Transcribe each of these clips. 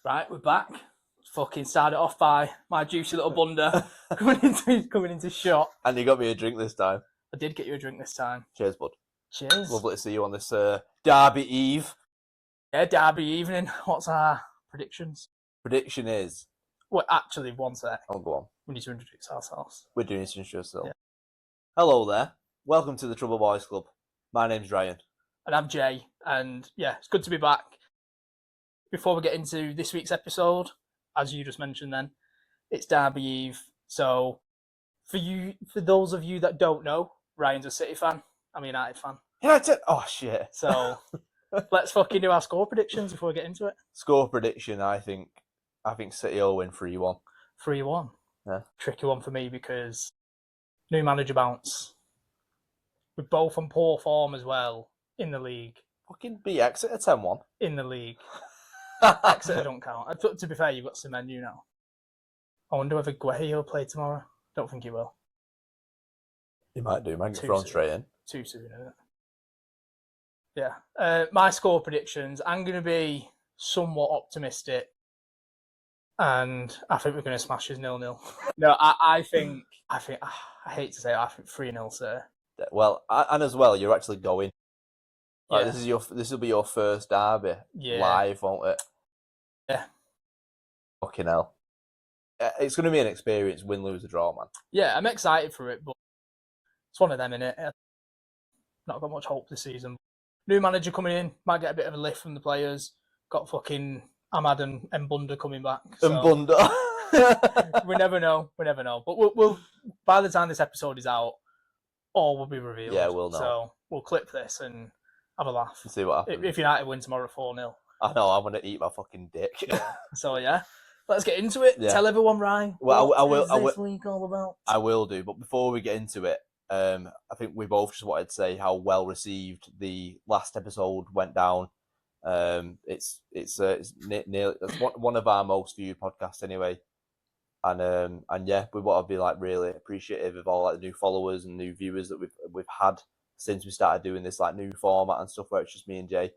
Right, we're back. Fucking started off by my juicy little blunder coming into shot. And you got me a drink this time. I did get you a drink this time. Cheers, bud. Cheers. Lovely to see you on this Derby Eve. Yeah, Derby evening. What's our predictions? Prediction is... Well, actually, one sec. Oh, go on. We need to introduce ourselves. We're doing this intro still. Yeah. Hello there. Welcome to the Trouble Boys Club. My name's Ryan. And I'm Jay. And yeah, it's good to be back. Before we get into this week's episode, as you just mentioned then, it's Derby Eve. So for those of you that don't know, Ryan's a City fan. I'm a United fan. United? Oh, shit. So let's fucking do our score predictions before we get into it. Score prediction, I think City will win 3-1. 3-1. Yeah. Tricky one for me because new manager bounce. We're both on poor form as well in the league. Fucking beat Exeter 10-1. In the league. Exeter don't count. To be fair, you've got Semenyo now. I wonder whether Guehi will play tomorrow. Don't think he will. He might do. Might get Too thrown soon. straight in. Too soon, isn't it? Yeah. My score predictions, I'm going to be somewhat optimistic. And I think we're going to smash his 0-0. No, I think, I hate to say it, I think 3-0, sir. Well, and as well, you're actually going. Like, Yeah. This will be your first derby live, won't it? Yeah. Fucking hell. It's going to be an experience, win, lose, or draw, man. Yeah, I'm excited for it, but it's one of them, innit? Not got much hope this season. New manager coming in, might get a bit of a lift from the players. Got fucking Ahmad and Mbunda coming back. So Mbunda. we never know. But we'll by the time this episode is out, all will be revealed. Yeah, we'll know. So we'll clip this and have a laugh. See what happens. If United win tomorrow 4-0. I know, I'm going to eat my fucking dick. Yeah. So, yeah. Let's get into it. Yeah. Tell everyone, Ryan. Well, what is this week all about? I will do. But before we get into it, I think we both just wanted to say how well received the last episode went down. It's nearly one of our most viewed podcasts anyway. And yeah, we want to be like really appreciative of all like the new followers and new viewers that we've had since we started doing this like new format and stuff where it's just me and Jay.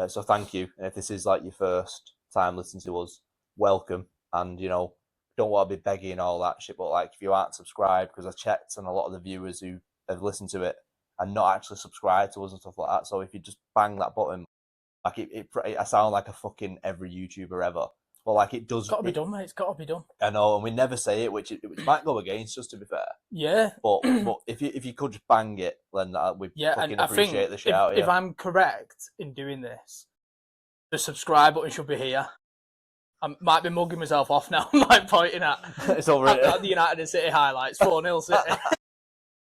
So thank you. And if this is like your first time listening to us, welcome. And you know, don't want to be begging and all that shit, but like if you aren't subscribed, because I checked and a lot of the viewers who have listened to it are not actually subscribed to us and stuff like that. So if you just bang that button, like I sound like a fucking every YouTuber ever. But like it does. It's got to be done, mate. It's got to be done. I know, and we never say it, which might go against us, to be fair. Yeah. But if you could just bang it, then we fucking appreciate the shit out of you. If I'm correct in doing this, the subscribe button should be here. I might be mugging myself off now, like pointing at it's already at the United and City highlights, 4-0 City.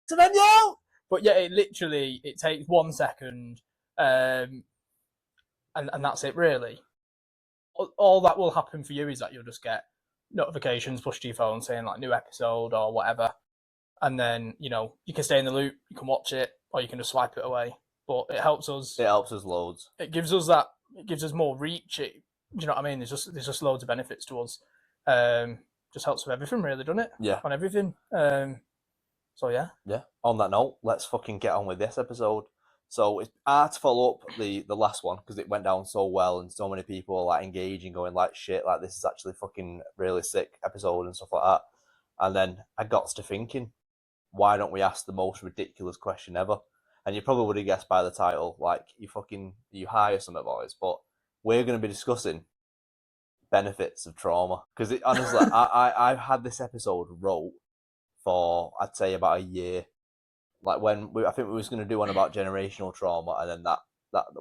Semenyo! But yeah, it takes 1 second, and that's it really. All that will happen for you is that you'll just get notifications pushed to your phone saying like new episode or whatever, and then you know you can stay in the loop, you can watch it, or you can just swipe it away. But it helps us. It helps us loads. It gives us more reach. Do you know what I mean? There's just loads of benefits to us. Just helps with everything, really, doesn't it? Yeah. On everything. So yeah. Yeah. On that note, let's fucking get on with this episode. So it's hard to follow up the last one because it went down so well and so many people are like engaging, going like shit, like this is actually fucking really sick episode and stuff like that. And then I got to thinking, why don't we ask the most ridiculous question ever? And you probably would have guessed by the title, like you hire some boys, but we're going to be discussing benefits of trauma because honestly, I've had this episode wrote for I'd say about a year. Like I think we was going to do one about generational trauma, and then that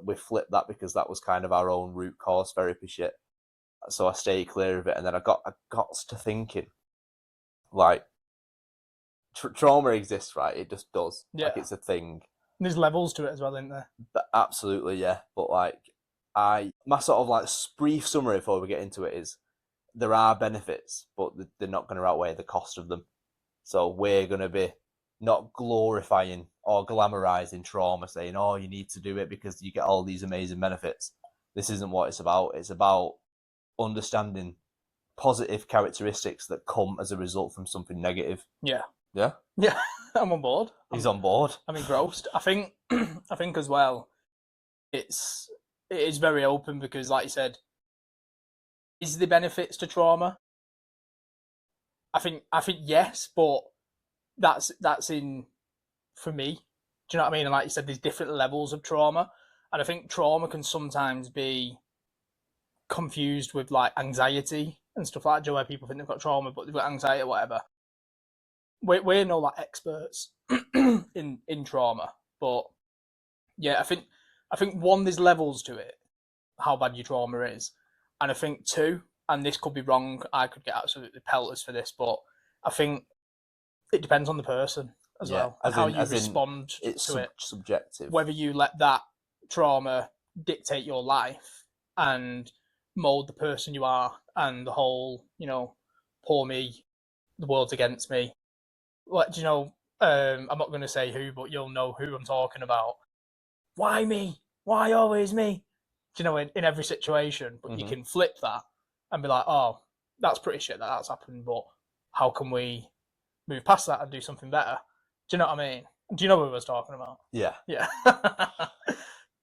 we flipped that because that was kind of our own root cause therapy shit. So I stayed clear of it, and then I got to thinking, like, trauma exists, right? It just does. Yeah. Like it's a thing. There's levels to it as well, isn't there? But absolutely, yeah. But like, my sort of like brief summary before we get into it is there are benefits, but they're not going to outweigh the cost of them. So we're going to be not glorifying or glamorizing trauma, saying, oh, you need to do it because you get all these amazing benefits. This isn't what it's about. It's about understanding positive characteristics that come as a result from something negative. Yeah. Yeah? Yeah, I'm on board. He's on board. I'm engrossed. I think as well, it is very open because, like you said, Is there benefits to trauma? I think yes, but that's in for me. Do you know what I mean? And like you said, there's different levels of trauma, and I think trauma can sometimes be confused with like anxiety and stuff like that, where people think they've got trauma but they've got anxiety or whatever. We're no like experts in trauma, but yeah, I think one, there's levels to it, how bad your trauma is, and I think two, and this could be wrong, I could get absolutely pelters for this, but I think it depends on the person as well and how you respond to it. Subjective. Whether you let that trauma dictate your life and mold the person you are, and the whole, poor me, the world's against me. Like, I'm not going to say who, but you'll know who I'm talking about. Why me? Why always me? In every situation. But you can flip that and be like, oh, that's pretty shit that's happened, but how can we move past that and do something better? Do you know what I mean? Do you know what I was talking about? Yeah. Yeah.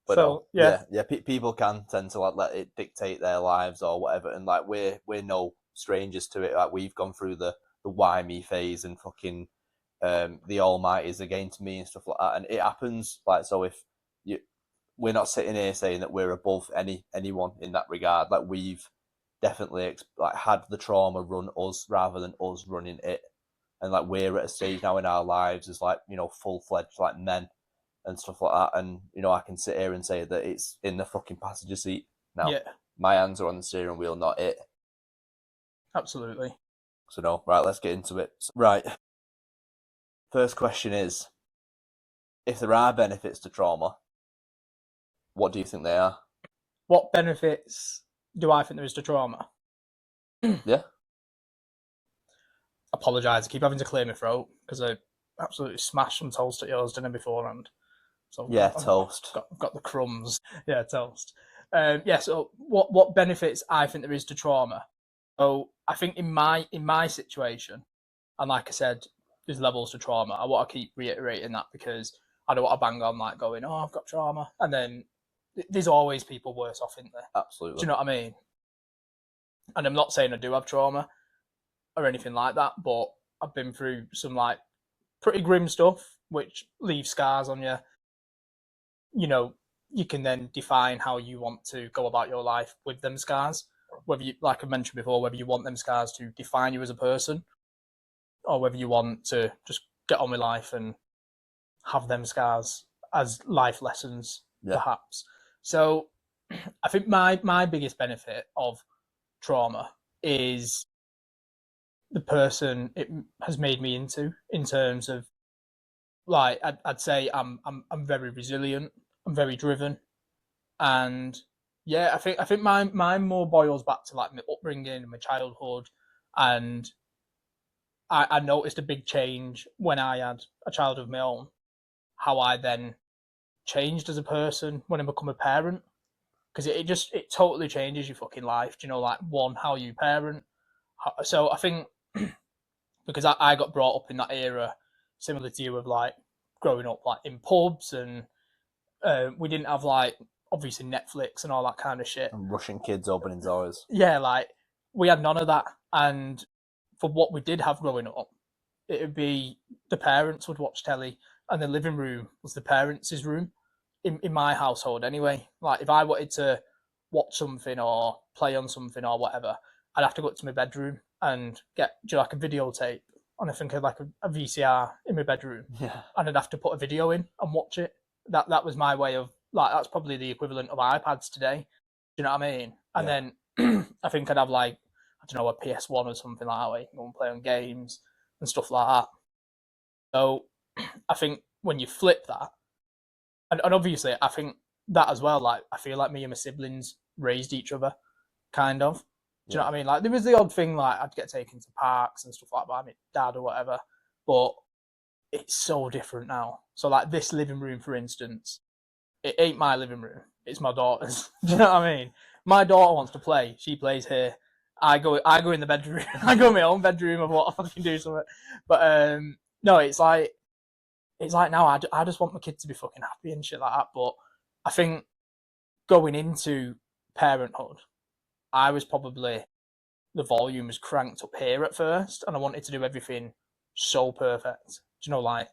But so, yeah. People can tend to like let it dictate their lives or whatever, and like we're no strangers to it. Like we've gone through the why me phase and fucking the Almighty's against me and stuff like that, and it happens. Like, so if we're not sitting here saying that we're above anyone in that regard. Like we've definitely had the trauma run us rather than us running it, and like we're at a stage now in our lives as like full-fledged like men and stuff like that, and I can sit here and say that it's in the fucking passenger seat now. Yeah. My hands are on the steering wheel, not it. Absolutely. So no, right, let's get into it. Right. First question is, if there are benefits to trauma, what do you think they are? What benefits do I think there is to trauma? Yeah. Apologise, I keep having to clear my throat because I absolutely smashed some toast at yours dinner beforehand. So yeah, toast. I've got the crumbs. Yeah, toast. So what benefits I think there is to trauma? So I think in my situation, and like I said, there's levels to trauma. I want to keep reiterating that because I don't want to bang on like going, oh, I've got trauma, and then there's always people worse off, isn't there? Absolutely. Do you know what I mean? And I'm not saying I do have trauma or anything like that, but I've been through some like pretty grim stuff which leaves scars on you. You can then define how you want to go about your life with them scars. Whether you, like I mentioned before, whether you want them scars to define you as a person, or whether you want to just get on with life and have them scars as life lessons, perhaps. So I think my biggest benefit of trauma is the person it has made me into, in terms of like I'd say I'm very resilient, I'm very driven, and yeah, I think mine more boils back to like my upbringing, my childhood, and I noticed a big change when I had a child of my own, how I then changed as a person when I become a parent, because it totally changes your fucking life. Do you know, like one, how you parent. So I think because I got brought up in that era, similar to you, of like growing up like in pubs, and we didn't have like obviously Netflix and all that kind of shit. And Russian kids opening doors. Yeah, like we had none of that, and for what we did have growing up, it would be the parents would watch telly, and the living room was the parents' room in my household anyway. Like if I wanted to watch something or play on something or whatever, I'd have to go up to my bedroom and get like a videotape, and I think I'd like a VCR in my bedroom, and I'd have to put a video in and watch it. That was my way of like, that's probably the equivalent of iPads today. Do you know what I mean? And then I think I'd have like, I don't know, a PS1 or something like that, where you can go and play on games and stuff like that. So I think when you flip that, and obviously I think that as well, like I feel like me and my siblings raised each other, kind of. Do you know what I mean? Like there was the odd thing, like I'd get taken to parks and stuff like that by my dad or whatever, but it's so different now. So like this living room, for instance, it ain't my living room, it's my daughter's. Do you know what I mean? My daughter wants to play, she plays here. I go in the bedroom. I go in my own bedroom. I want to fucking do something. But no, it's like now I just want my kid to be fucking happy and shit like that. But I think going into parenthood, I was probably the volume was cranked up here at first, and I wanted to do everything so perfect. Do you know, like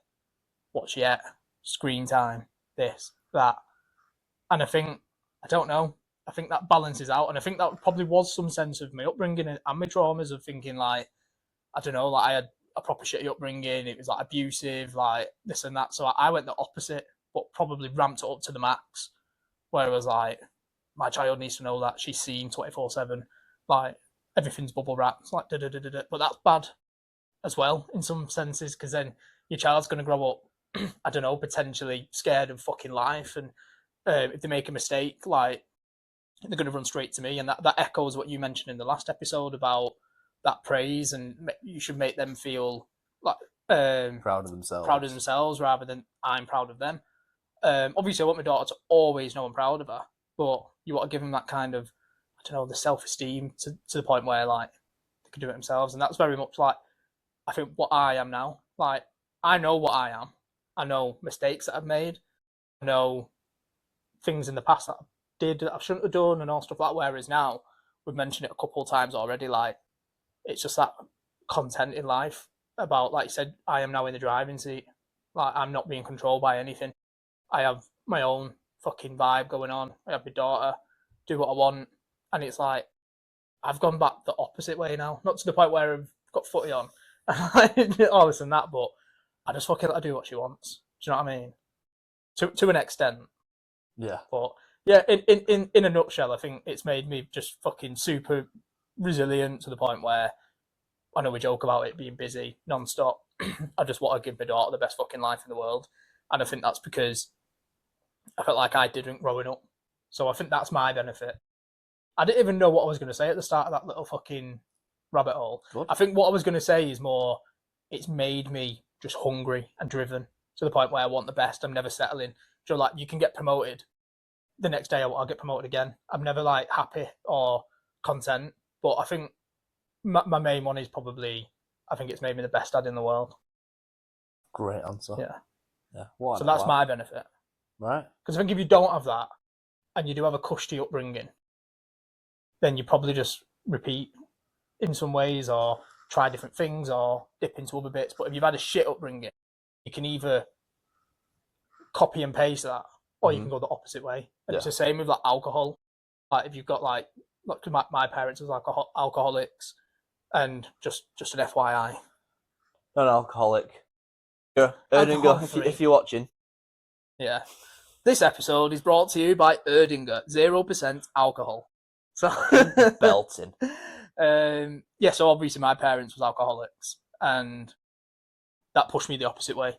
watch yet, screen time, this, that, and I don't know. I think that balances out, and I think that probably was some sense of my upbringing and my traumas of thinking like, I don't know, like I had a proper shitty upbringing. It was like abusive, like this and that. So I went the opposite, but probably ramped it up to the max. Where I was like, my child needs to know that she's seen 24/7, like everything's bubble wrapped, like da da da da da. But that's bad as well in some senses, because then your child's going to grow up, I don't know, potentially scared of fucking life, and if they make a mistake, like they're going to run straight to me, and that echoes what you mentioned in the last episode about that praise, and you should make them feel like proud of themselves rather than I'm proud of them. Obviously, I want my daughter to always know I'm proud of her, but you want to give them that kind of, I don't know, the self-esteem to the point where like they can do it themselves, and that's very much like I think what I am now. Like I know what I am. I know mistakes that I've made. I know things in the past that I did that I shouldn't have done, and all stuff like that. Whereas now, we've mentioned it a couple of times already. Like it's just that content in life about, like you said, I am now in the driving seat. Like I'm not being controlled by anything. I have my own fucking vibe going on. I have my daughter, do what I want, and it's like I've gone back the opposite way now. Not to the point where I've got footy on, all this and that, but I just fucking let her do what she wants. Do you know what I mean? To an extent. Yeah. But yeah, in a nutshell, I think it's made me just fucking super resilient to the point where I know we joke about it being busy non-stop. I just want to give my daughter the best fucking life in the world. And I think that's because I felt like I didn't growing up. So I think that's my benefit. I didn't even know what I was going to say at the start of that little fucking rabbit hole. Good. I think what I was going to say is more, it's made me just hungry and driven to the point where I want the best. I'm never settling. So like you can get promoted. The next day I'll get promoted again. I'm never like happy or content. But I think my main one is probably, I think it's made me the best dad in the world. Great answer. Yeah. What So that's my benefit. Right. Because I think if you don't have that, and you do have a cushy upbringing, then you probably just repeat in some ways, or try different things, or dip into other bits. But if you've had a shit upbringing, you can either copy and paste that, or you can go the opposite way. And it's the same with like alcohol. Like if you've got like my parents was alcoholics, and just an FYI, Non-alcoholic. Erdinger, if you're watching. Yeah. This episode is brought to you by Erdinger, 0% alcohol. So belting. Yeah, so obviously my parents was alcoholics, and that pushed me the opposite way.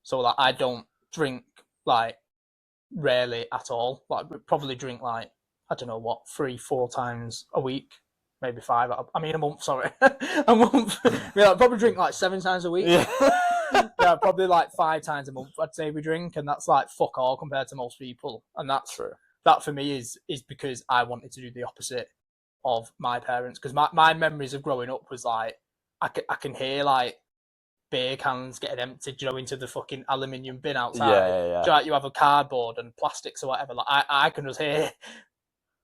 So like I don't drink like rarely at all. Like probably drink like, I don't know what, 3-4 times a week, maybe 5. I mean a month, sorry. A month. I mean, I'd probably drink like 7 times a week. Yeah, probably like 5 times a month I'd say we drink, and that's like fuck all compared to most people. And that's true. That for me is because I wanted to do the opposite of my parents, because my memories of growing up was like I can hear like beer cans getting emptied, into the fucking aluminium bin outside. Yeah. Like you have a cardboard and plastics or whatever. Like I can just hear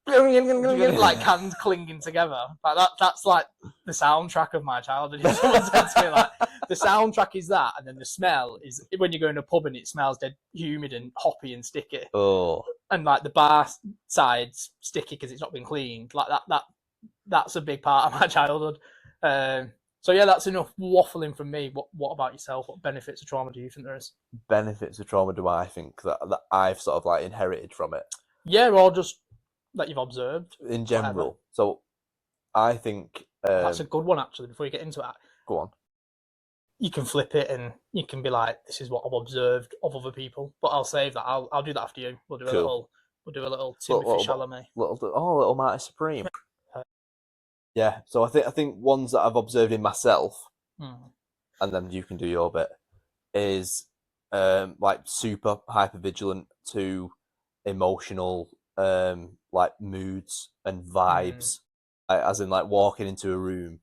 like cans clinging together. Like that's like the soundtrack of my childhood. Someone said to me like the soundtrack is that, and then the smell is when you go in a pub and it smells dead humid and hoppy and sticky. Oh. And like the bar side's sticky because it's not been cleaned. Like that's a big part of my childhood. So yeah, that's enough waffling from me. What about yourself? What benefits of trauma do you think there is? Benefits of trauma do I think that I've sort of like inherited from it? Yeah, or just that you've observed in general. Whatever. So I think that's a good one actually. Before you get into it, go on. You can flip it and you can be like, "This is what I've observed of other people." But I'll save that. I'll do that after you. We'll do a little Timothy Chalamet. Little Marty Supreme. Yeah. So I think ones that I've observed in myself, and then you can do your bit, is like super hyper vigilant to emotional like moods and vibes, as in like walking into a room,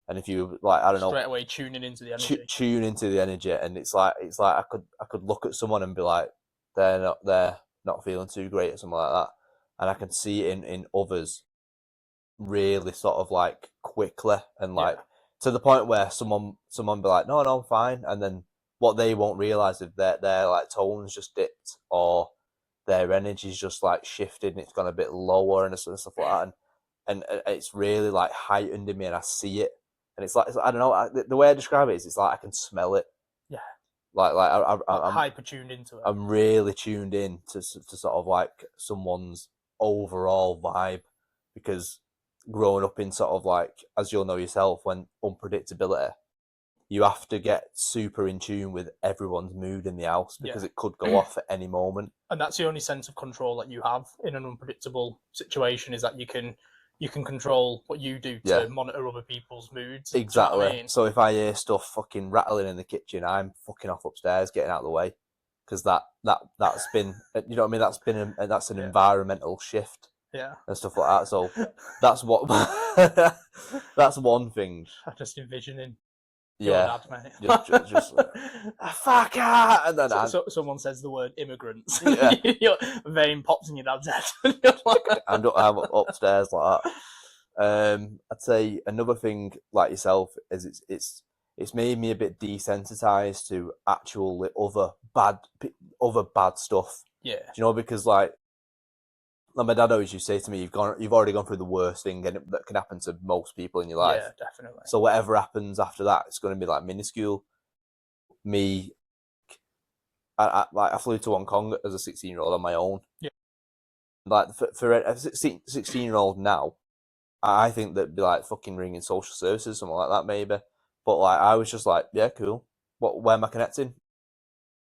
and if you like, I don't know, straight away tuning into the energy, tune into the energy, and it's like I could look at someone and be like, they're not feeling too great or something like that, and I can see it in others really sort of like quickly, and like to the point where someone be like, no, I'm fine, and then what they won't realize is that their like tone's just dipped, or their energy's just like shifted and it's gone a bit lower and stuff like that, and it's really like heightened in me, and I see it, and it's like I don't know, the way I describe it is it's like I can smell it. Yeah. Like I'm hyper tuned into it. I'm really tuned in to sort of like someone's overall vibe, because growing up in sort of like, as you'll know yourself, when unpredictability, you have to get super in tune with everyone's mood in the house, because it could go off at any moment. And that's the only sense of control that you have in an unpredictable situation, is that you can control what you do to monitor other people's moods. Exactly. Do you know what I mean? So if I hear stuff fucking rattling in the kitchen, I'm fucking off upstairs, getting out of the way, because that's been, you know what I mean, that's an environmental shift. Yeah. And stuff like that. So that's what that's one thing. I'm just envisioning your dad, mate. Just fuck it. And then someone says the word immigrants. Your vein pops in your dad's head. I'm upstairs like that. I'd say another thing, like yourself, is it's made me a bit desensitized to actual other bad stuff. Yeah. Do you know, because like my dad always used to say to me, you've already gone through the worst thing that can happen to most people in your life. Yeah, definitely. So whatever happens after that, it's going to be like minuscule. Me, I flew to Hong Kong as a 16-year-old on my own. Yeah. Like for a 16-year-old now, I think that'd be like fucking ringing social services, something like that maybe. But like I was just like, yeah, cool. Where am I connecting?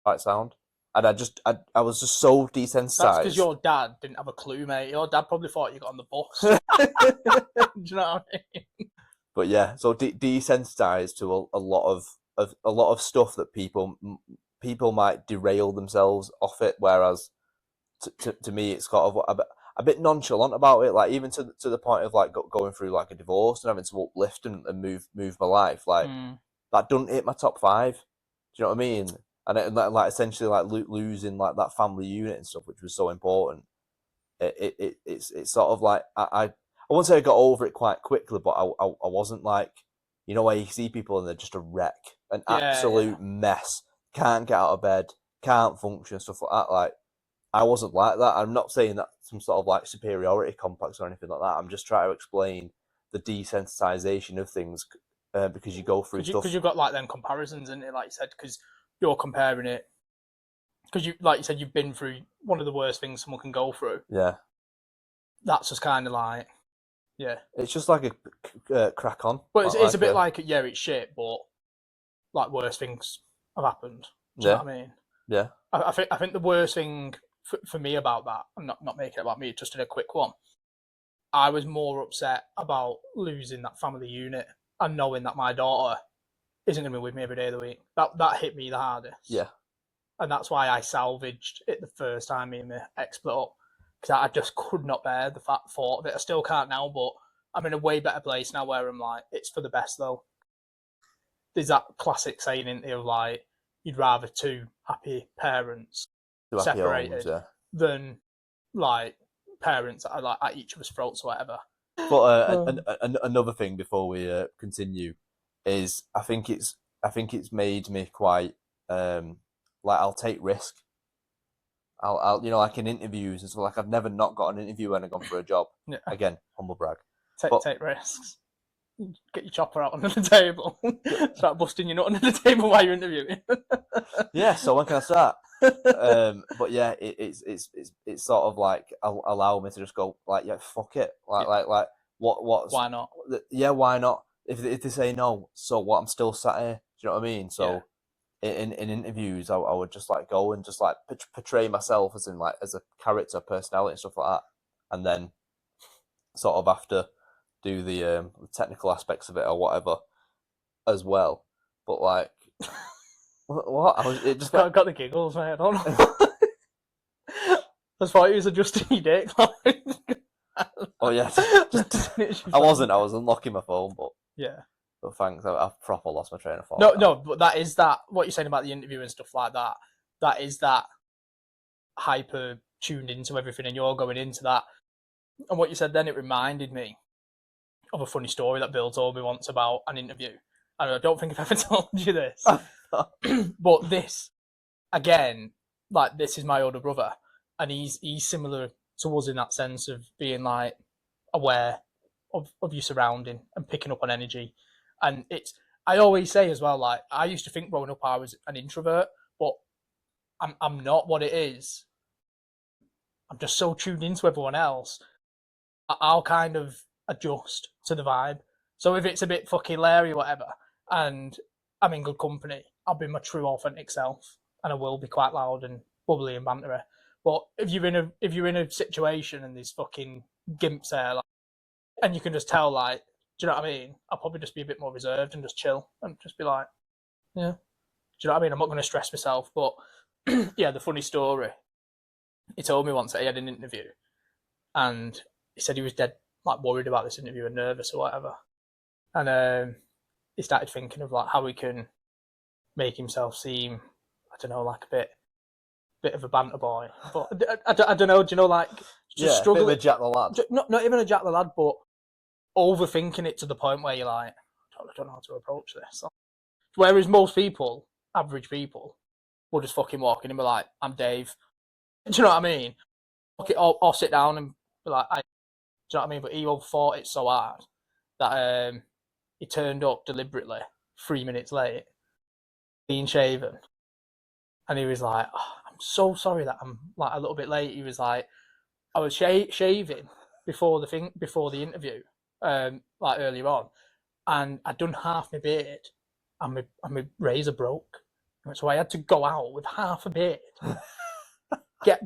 Right sound. And I was just so desensitized. That's because your dad didn't have a clue, mate. Your dad probably thought you got on the bus. Do you know what I mean? But yeah, so desensitized to a lot of stuff that people might derail themselves off it, whereas to me it's kind of a bit nonchalant about it, like even to the point of like going through like a divorce and having to uplift and move my life, like that doesn't hit my top 5. Do you know what I mean? And like essentially like losing like that family unit and stuff, which was so important. It's sort of like I won't say I got over it quite quickly, but I wasn't like, you know, where you see people and they're just a wreck, an absolute mess, can't get out of bed, can't function, stuff like that. Like I wasn't like that. I'm not saying that some sort of like superiority complex or anything like that. I'm just trying to explain the desensitization of things, because you go through stuff. Because you've got like them comparisons, and like you said, because you're comparing it. Because you, like you said, you've been through one of the worst things someone can go through. Yeah. That's just kind of like, yeah. It's just like a crack on. But it's a bit like, yeah, it's shit, but like worse things have happened. Do you know what I mean? Yeah. I think the worst thing for me about that, I'm not making it about me, just in a quick one, I was more upset about losing that family unit and knowing that my daughter isn't going to be with me every day of the week. That hit me the hardest. Yeah. And that's why I salvaged it the first time me and my ex split up, because I just could not bear the thought of it. I still can't now, but I'm in a way better place now where I'm like, it's for the best though. There's that classic saying in there of like, you'd rather 2 happy parents separated than like parents that are like at each other's throats or whatever. But another thing before we continue is I think it's made me quite like I'll take risk. I'll you know, like in interviews and stuff, like I've never not got an interview when I've gone for a job. Yeah. Again, humble brag. Take risks. Get your chopper out under the table. Start busting your nut under the table while you're interviewing. Yeah, so when can I start? But yeah, it's sort of like allow me to just go like, yeah, fuck it. Like what's why not? Yeah, why not? If they say no, so what? I'm still sat here. Do you know what I mean? So in interviews, I would just like go and just like portray myself as in like as a character, personality, and stuff like that, and then sort of after do the technical aspects of it or whatever as well. But like, what? It just got the giggles, mate. I don't know. I just thought he was adjusting your dick. Oh yeah, I wasn't. I was unlocking my phone, but yeah. But thanks, I've proper lost my train of thought. No, but that is that. What you're saying about the interview and stuff like that. That is that hyper tuned into everything, and you're going into that. And what you said then, it reminded me of a funny story that Bill told me once about an interview. And I don't think I've ever told you this, but this again, like this is my older brother, and he's similar to us in that sense of being like aware of your surrounding and picking up on energy. And it's I always say as well, like I used to think growing up I was an introvert, but I'm not. What it is, I'm just so tuned into everyone else. I'll kind of adjust to the vibe. So if it's a bit fucking Larry or whatever, and I'm in good company, I'll be my true authentic self, and I will be quite loud and bubbly and bantery. But if you're in a situation and there's fucking gimps there, like, and you can just tell, like, do you know what I mean? I'll probably just be a bit more reserved and just chill and just be like, yeah. Do you know what I mean? I'm not going to stress myself. But yeah, the funny story. He told me once that he had an interview, and he said he was dead, like worried about this interview and nervous or whatever. And he started thinking of like how he can make himself seem, I don't know, like a bit of a banter boy. But I don't know. Do you know, like just struggling? Bit of a Jack the Lad. Not even a Jack the Lad, but overthinking it to the point where you're like, I don't know how to approach this. Whereas most people, average people, will just fucking walk in and be like, I'm Dave. Do you know what I mean? Okay, or sit down and be like, do you know what I mean? But he fought it so hard that he turned up deliberately 3 minutes late, clean shaven, and he was like, oh, I'm so sorry that I'm like a little bit late. He was like, I was shaving before the interview, like earlier on, and I'd done half my beard, and my razor broke, so I had to go out with half a beard,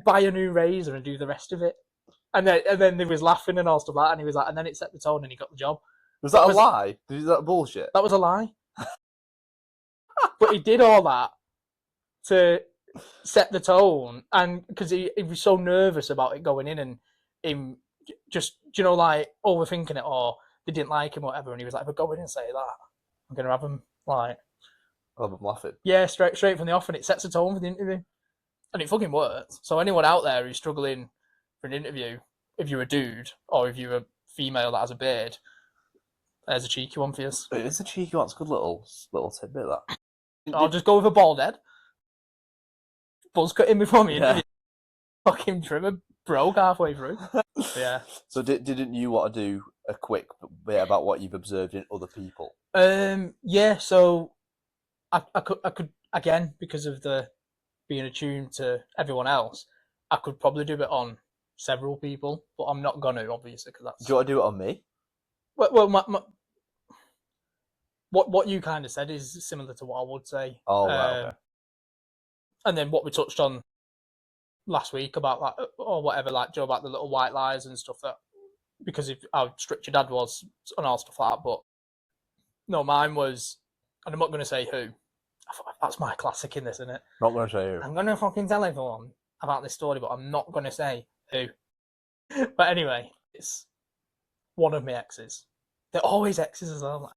buy a new razor, and do the rest of it. And then he was laughing and all stuff like that, and he was like, and then it set the tone, and he got the job. Was that a lie? Was that bullshit? That was a lie. But he did all that to set the tone, and because he was so nervous about it going in, and him just, you know, like overthinking it, or they didn't like him or whatever, and he was like, if I go in and say that, I'm going to have him like... I'll have him laughing. Yeah, straight from the off, and it sets the tone for the interview. And it fucking worked. So anyone out there who's struggling for an interview, if you're a dude, or if you're a female that has a beard, there's a cheeky one for you. It is a cheeky one. It's a good little tidbit, that. I'll just go with a bald head. Buzz cut in before me. Yeah. Fucking trimmer broke halfway through. Yeah. So didn't you want to do a quick bit about what you've observed in other people? Yeah. So I could again, because of the being attuned to everyone else, I could probably do it on several people, but I'm not gonna, obviously, because that's... Do you want to do it on me? Well, what you kind of said is similar to what I would say. Oh, right, okay. And then what we touched on last week about, like, or whatever, like, Joe, about the little white lies and stuff, that because of how strict your dad was and all stuff like that. But no, mine was, and I'm not going to say who. That's my classic in this, isn't it? Not going to say who. I'm going to fucking tell everyone about this story, but I'm not going to say who. But anyway, it's one of my exes. They're always exes as well.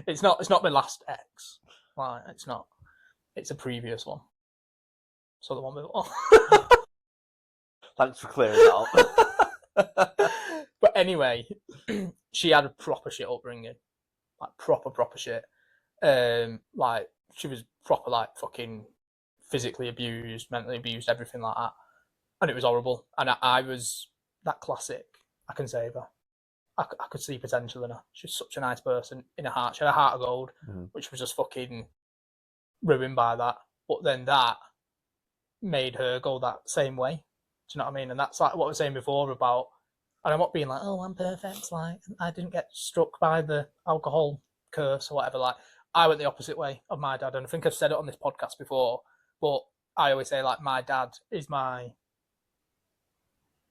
It's not my last ex. Like, it's not. It's a previous one. So the one before. Thanks for clearing that up. But anyway, she had a proper shit upbringing. Like, proper shit. Like, she was proper, like, fucking physically abused, mentally abused, everything like that. And it was horrible. And I was that classic, I can save her. I could see potential in her. She's such a nice person in her heart. She had a heart of gold, which was just fucking ruined by that. But then that made her go that same way. Do you know what I mean? And that's like what I was saying before about, and I'm not being like, oh, I'm perfect. Like, I didn't get struck by the alcohol curse or whatever. Like, I went the opposite way of my dad. And I think I've said it on this podcast before, but I always say, like, my dad is my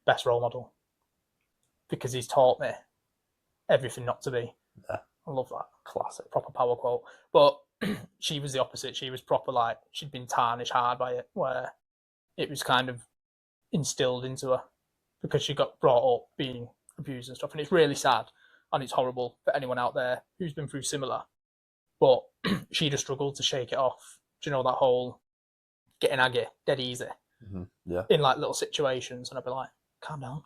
best role model because he's taught me everything not to be. Yeah. I love that. Classic. Proper power quote. But she was the opposite. She was proper, like, she'd been tarnished hard by it, where it was kind of instilled into her because she got brought up being abused and stuff. And it's really sad and it's horrible for anyone out there who's been through similar. But she just struggled to shake it off. Do you know that whole getting aggy, dead easy? Mm-hmm. Yeah. In, like, little situations. And I'd be like, calm down.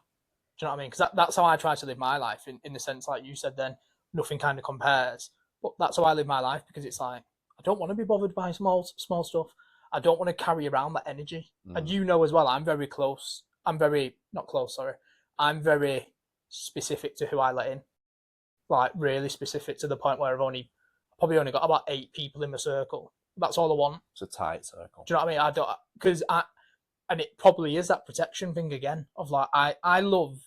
Do you know what I mean? Because that's how I try to live my life, in the sense, like you said, then nothing kind of compares. But that's how I live my life, because it's like, I don't want to be bothered by small stuff. I don't want to carry around that energy. And you know as well, I'm very close. I'm very, not close, sorry. I'm very specific to who I let in. Like, really specific, to the point where I've probably only got about 8 people in my circle. That's all I want. It's a tight circle. Do you know what I mean? I don't, because and it probably is that protection thing again, of like, I love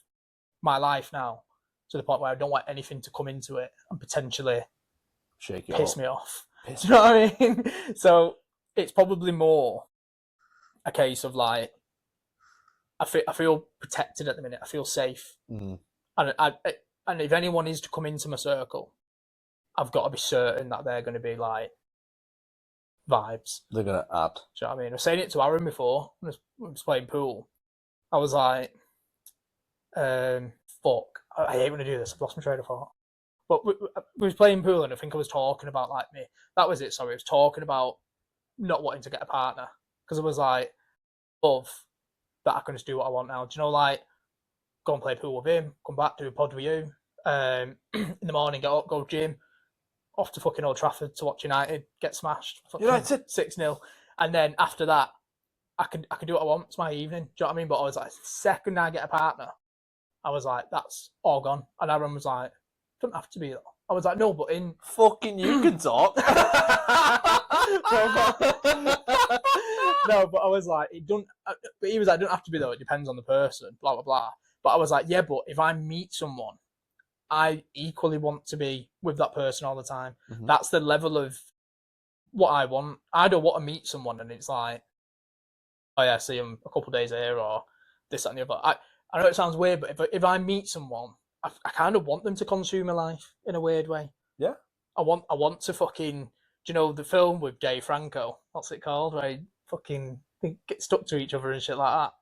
my life now to the point where I don't want anything to come into it and potentially shake it piss up. me off. Do you know what I mean? So it's probably more a case of like, I feel protected at the minute. I feel safe, and if anyone is to come into my circle, I've got to be certain that they're going to be like vibes. They're going to add. Do you know what I mean? I was saying it to Aaron before when I was playing pool. I was like, fuck, I hate when I do this. I've lost my train of thought. But we was playing pool, and I think I was talking about like me. That was it. Sorry, I was talking about not wanting to get a partner, because I was like, love that I can just do what I want now. Do you know, like, go and play pool with him, come back, do a pod with you. In the morning, get up, go gym, off to fucking Old Trafford to watch United get smashed. United 6-0. And then after that, I can do what I want. It's my evening. Do you know what I mean? But I was like, second I get a partner, I was like, that's all gone. And Aaron was like, don't have to be though. I was like, no, but in fucking you can talk. No, but I was like, it don't. But he was like, don't have to be though. It depends on the person. Blah blah blah. But I was like, yeah, but if I meet someone, I equally want to be with that person all the time. Mm-hmm. That's the level of what I want. I don't want to meet someone and it's like, oh yeah, see them a couple of days here or this, that, and the other. I know it sounds weird, but if I meet someone, I kind of want them to consume my life in a weird way. Yeah. I want to fucking, do you know the film with Dave Franco? What's it called? Where they fucking get stuck to each other and shit like that.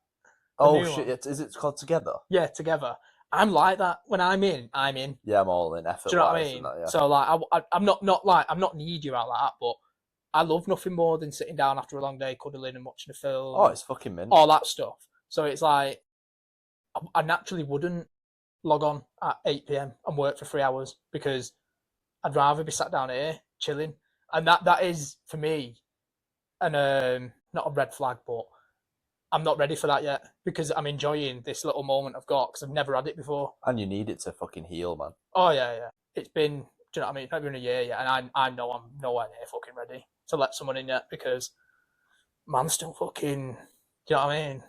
Oh shit! Is it called Together? Yeah, Together. I'm like that. When I'm in, I'm in. Yeah, I'm all in. Effort. Do you know what I mean? Yeah. So like, I'm not like, I'm not needy about that, but I love nothing more than sitting down after a long day, cuddling and watching a film. Oh, it's fucking mint. All that stuff. So it's like, I naturally wouldn't log on at 8 p.m. and work for 3 hours, because I'd rather be sat down here chilling. And that is for me, and not a red flag, but I'm not ready for that yet, because I'm enjoying this little moment I've got, because I've never had it before. And you need it to fucking heal, man. Oh yeah. It's been, do you know what I mean? It's not been a year yet, and I know I'm nowhere near fucking ready to let someone in yet, because man's still fucking, do you know what I mean?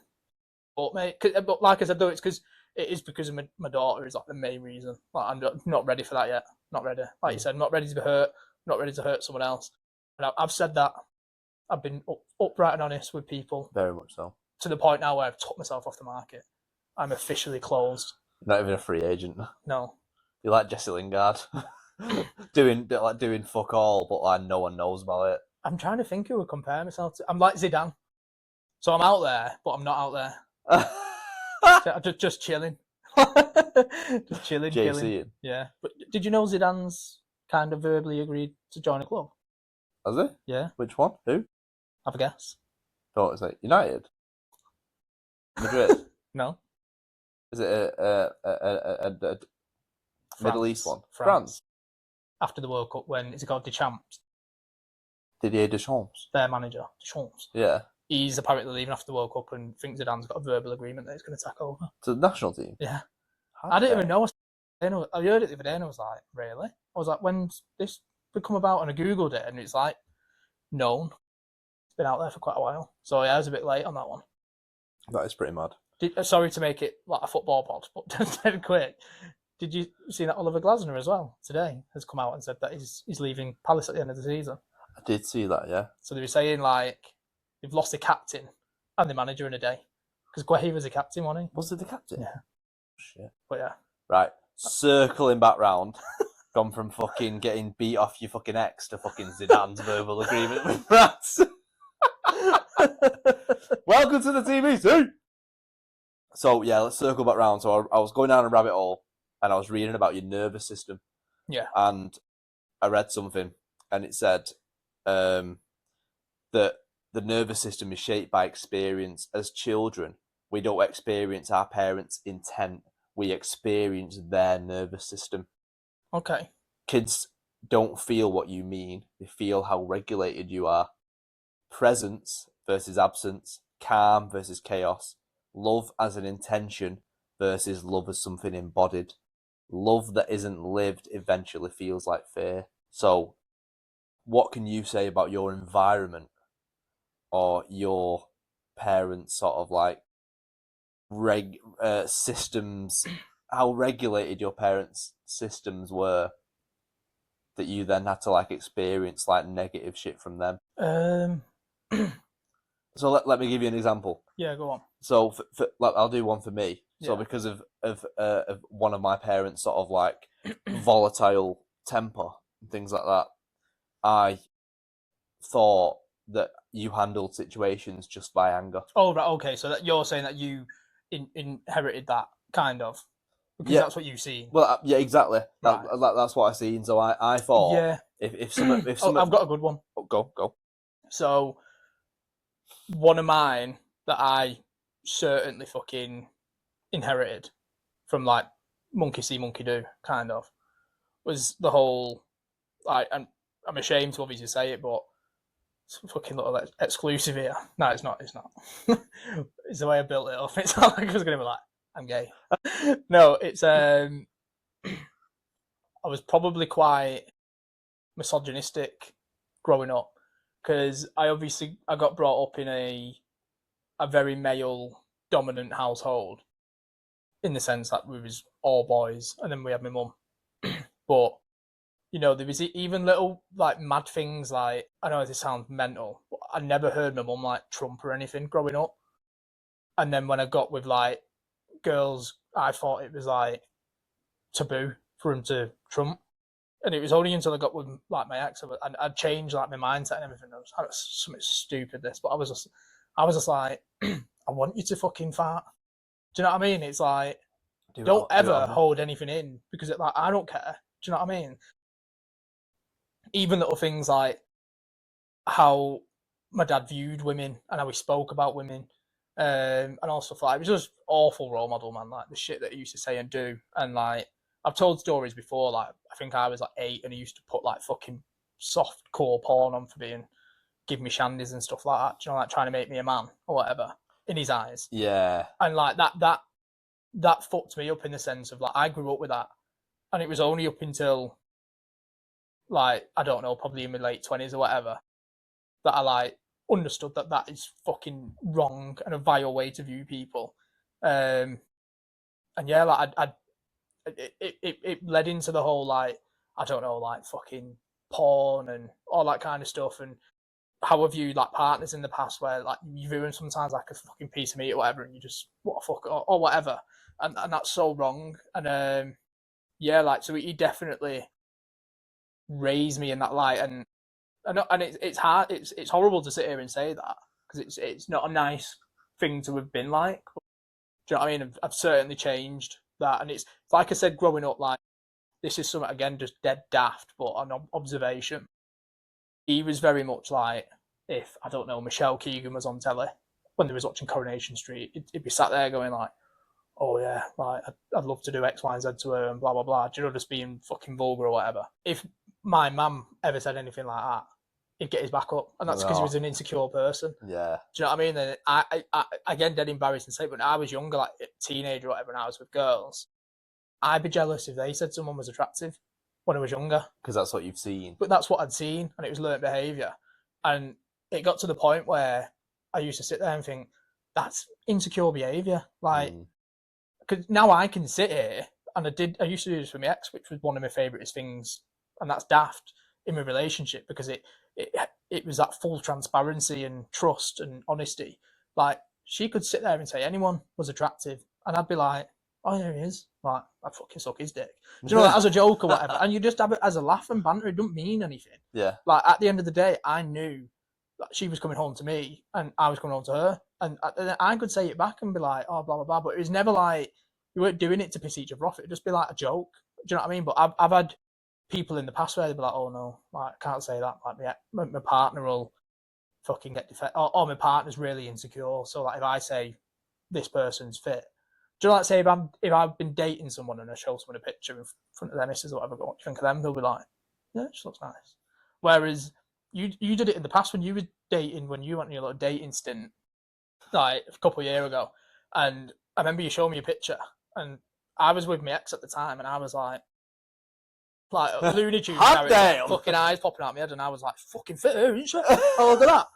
But mate, but like I said though, it's because of my daughter is like the main reason. Like, I'm not ready for that yet. Not ready. Like you said, not ready to be hurt. Not ready to hurt someone else. And I've said that. I've been upright and honest with people. Very much so. To the point now where I've took myself off the market. I'm officially closed. Not even a free agent. No. You're like Jesse Lingard, doing fuck all, but like no one knows about it. I'm trying to think who would compare myself to. I'm like Zidane, so I'm out there, but I'm not out there. just chilling, just chilling. JC. Yeah, but did you know Zidane's kind of verbally agreed to join a club? Has he? Yeah. Which one? Who? Have a guess. Oh, is it United? Madrid? No. Is it a Middle East one? France. After the World Cup, when is it called Deschamps? Didier Deschamps. Their manager, Deschamps. Yeah. He's apparently leaving after the World Cup and thinks Zidane's got a verbal agreement that he's going to take over. To the national team? Yeah. I didn't even know. I heard it the other day and I was like, really? I was like, when's this become about? And I Googled it and it's like, known. It's been out there for quite a while. So yeah, I was a bit late on that one. That is pretty mad. Sorry to make it like a football pod, but just dead quick. Did you see that Oliver Glasner as well today has come out and said that he's leaving Palace at the end of the season? I did see that, yeah. So they were saying like they've lost the captain and the manager in a day, because Guehi was the captain, wasn't he? Was he the captain? Yeah. Shit. But yeah. Right. Circling back round. Gone from fucking getting beat off your fucking ex to fucking Zidane's verbal agreement with France. Welcome to the TVC. So yeah, let's circle back round. So I was going down a rabbit hole and I was reading about your nervous system. Yeah. And I read something and it said that the nervous system is shaped by experience. As children, we don't experience our parents' intent. we experience their nervous system. Okay. Kids don't feel what you mean, they feel how regulated you are. Presence versus absence, calm versus chaos, love as an intention versus love as something embodied. Love that isn't lived eventually feels like fear. So, what can you say about your environment or your parents' sort of like systems? How regulated your parents' systems were that you then had to like experience like negative shit from them? So let me give you an example. Yeah, go on. So I'll do one for me. So Yeah. because of one of my parents' sort of like volatile temper and things like that, I thought that you handled situations just by anger. Oh, right. Okay. So that you're saying that you inherited that kind of because Yeah. that's what you've seen. Well, yeah, exactly. Right. That's what I seen. So I thought Yeah. if some I've got a good one. oh, go. So one of mine that I certainly fucking inherited from like monkey see, monkey do, kind of, was the whole like, and I'm ashamed to obviously say it, but it's a fucking little exclusive here. No, it's not. It's not. It's the way I built it up. It's not like I was gonna be like, I'm gay. No, it's I was probably quite misogynistic growing up because I got brought up in a very male dominant household in the sense that we was all boys and then we had my mum. But there was even little like mad things like, I know this sounds mental, but I never heard my mum like trump or anything growing up. And then when I got with like girls, I thought it was like taboo for him to trump. And it was only until I got with like my ex, and I'd changed like my mindset and everything. It was something stupid this, but I was just like, I want you to fucking fart. Do you know what I mean? It's like, don't ever hold anything in because like I don't care. Do you know what I mean? Even little things like how my dad viewed women and how he spoke about women, and all stuff like, it was just awful role model, man. Like the shit that he used to say and do, and like I've told stories before. Like I think I was like 8, and he used to put like fucking soft core porn on for me and give me shandies and stuff like that. Do you know, like trying to make me a man or whatever in his eyes. Yeah. And like that fucked me up in the sense of like I grew up with that, and it was only up until like I don't know, probably in my late 20s or whatever, that I like understood that is fucking wrong and a vile way to view people. And yeah, like it led into the whole like, I don't know, like fucking porn and all that kind of stuff, and how have you like partners in the past where like you view them sometimes like a fucking piece of meat or whatever, and you just what a fuck or whatever, and that's so wrong. And yeah, like so he definitely raised me in that light, and it's hard, it's horrible to sit here and say that because it's not a nice thing to have been like. Do you know what I mean? I've certainly changed that, and it's like I said, growing up, like this is something again just dead daft, but an observation. He was very much like, if I don't know, Michelle Keegan was on telly when they was watching Coronation Street, he'd be sat there going like, "Oh yeah, like I'd love to do X, Y, and Z to her," and blah blah blah. Do you know, just being fucking vulgar or whatever. If my mum ever said anything like that, he'd get his back up, and that's because he was an insecure person. Yeah. Do you know what I mean? And I again, dead embarrassed to say, but when I was younger, like a teenager or whatever, and I was with girls, I'd be jealous if they said someone was attractive when I was younger. Because that's what you've seen. But that's what I'd seen, and it was learnt behaviour. And it got to the point where I used to sit there and think, that's insecure behaviour. Like, because now I can sit here, and I used to do this with my ex, which was one of my favourite things, and that's daft in my relationship because it was that full transparency and trust and honesty. Like, she could sit there and say anyone was attractive, and I'd be like, oh, there he is. Like, I'd fucking suck his dick. Do you know, like, as a joke or whatever? And you just have it as a laugh and banter. It doesn't mean anything. Yeah. Like, at the end of the day, I knew that she was coming home to me and I was coming home to her. And I could say it back and be like, oh, blah, blah, blah. But it was never like, we weren't doing it to piss each other off. It'd just be like a joke. Do you know what I mean? But I've had people in the past where they'd be like, oh, no, like, I can't say that. Like, my partner will fucking get defensive. Or my partner's really insecure. So, like, if I say this person's fit, Do you know, like, say if I've been dating someone and I show someone a picture in front of their missus or whatever, what do you think of them? They'll be like, yeah, she looks nice. Whereas you did it in the past when you were dating, when you went on your little dating stint, like a couple of years ago, and I remember you showed me a picture, and I was with my ex at the time, and I was like Looney Tunes character, fucking eyes popping out my head, and I was like, fucking fit her, isn't she? Oh, look at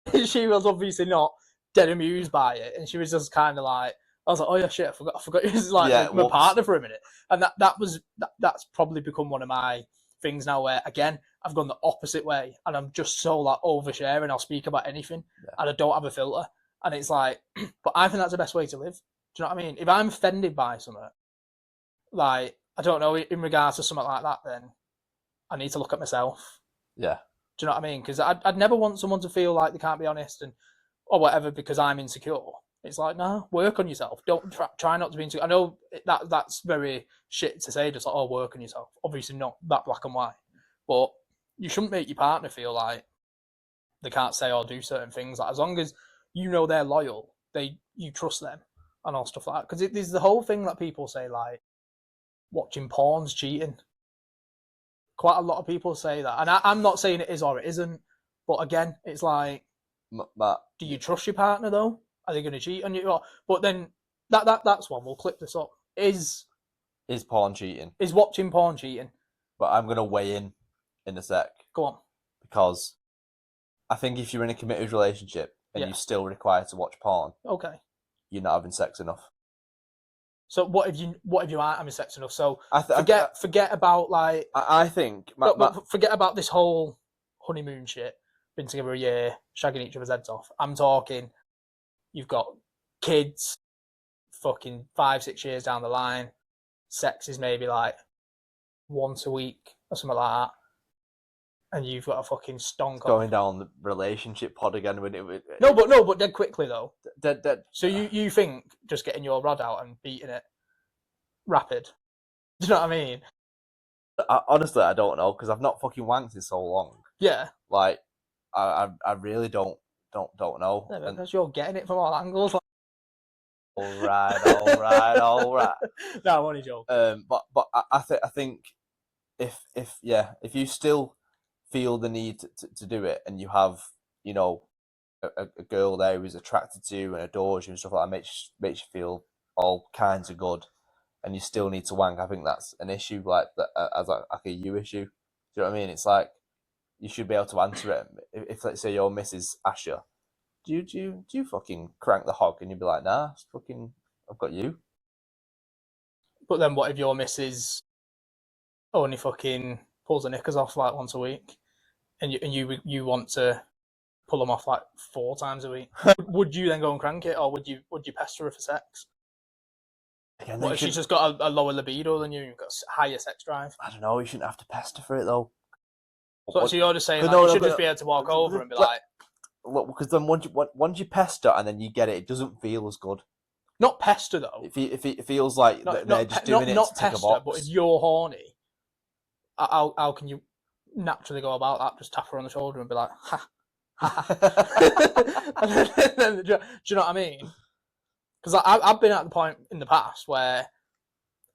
that. She was obviously not dead amused by it, and she was just kind of like, I was like, oh yeah, shit, I forgot you was like my partner for a minute, and that's probably become one of my things now, where again I've gone the opposite way, and I'm just so like oversharing. I'll speak about anything, and I don't have a filter, and it's like, but I think that's the best way to live. Do you know what I mean? If I'm offended by something, like, I don't know, in regards to something like that, then I need to look at myself. Yeah. Do you know what I mean? Because I'd never want someone to feel like they can't be honest or whatever because I'm insecure. It's like, no, work on yourself. Don't try not to be insecure. I know that's very shit to say, just like, oh, work on yourself. Obviously not that black and white. But you shouldn't make your partner feel like they can't say or do certain things. Like, as long as you know they're loyal, you trust them and all stuff like that. Because there's the whole thing that people say, like, watching porn's cheating. Quite a lot of people say that, and I'm not saying it is or it isn't, but again, it's like, do you trust your partner though? Are they going to cheat on you? But then that's one. We'll clip this up. Is porn cheating? Is watching porn cheating? But I'm going to weigh in a sec. Go on. Because I think if you're in a committed relationship and you're still required to watch porn, okay, you're not having sex enough. So what if you aren't having sex enough? So forget about like. I think. Forget about this whole honeymoon shit. Been together a year, shagging each other's heads off. I'm talking. You've got kids. Fucking 5-6 years down the line, sex is maybe like once a week or something like that, and you've got a fucking stonk. Going down the relationship pod again with it. No, but dead quickly though. Dead. So you think just getting your rod out and beating it rapid? Do you know what I mean? Honestly, I don't know, because I've not fucking wanked in so long. Yeah. Like, I really don't know. Yeah, because you're getting it from all angles. Like... All right. No, I'm only joking. But I think if you still feel the need to do it, and you have, you know, a girl there who's attracted to you and adores you and stuff like that, makes you feel all kinds of good, and you still need to wank, I think that's an issue, like that, as like a you issue. Do you know what I mean? It's like, you should be able to answer it. If let's say your missus Asher, do you fucking crank the hog? And you'd be like, nah, it's fucking, I've got you. But then what if your missus only fucking pulls the knickers off like once a week, and you want to pull them off like 4 times a week? Would you then go and crank it, or would you pester her for sex? Again, what if she's just got a lower libido than you? You've got a higher sex drive. I don't know. You shouldn't have to pester for it though. So you're just saying you should just be able to walk over and be like, look, because then once you pester and then you get it, it doesn't feel as good. Not pester though. If it feels like they're just doing it to tick a box. But if you're horny, how can you naturally go about that? Just tap her on the shoulder and be like, ha. Do you know what I mean? Because I've been at the point in the past where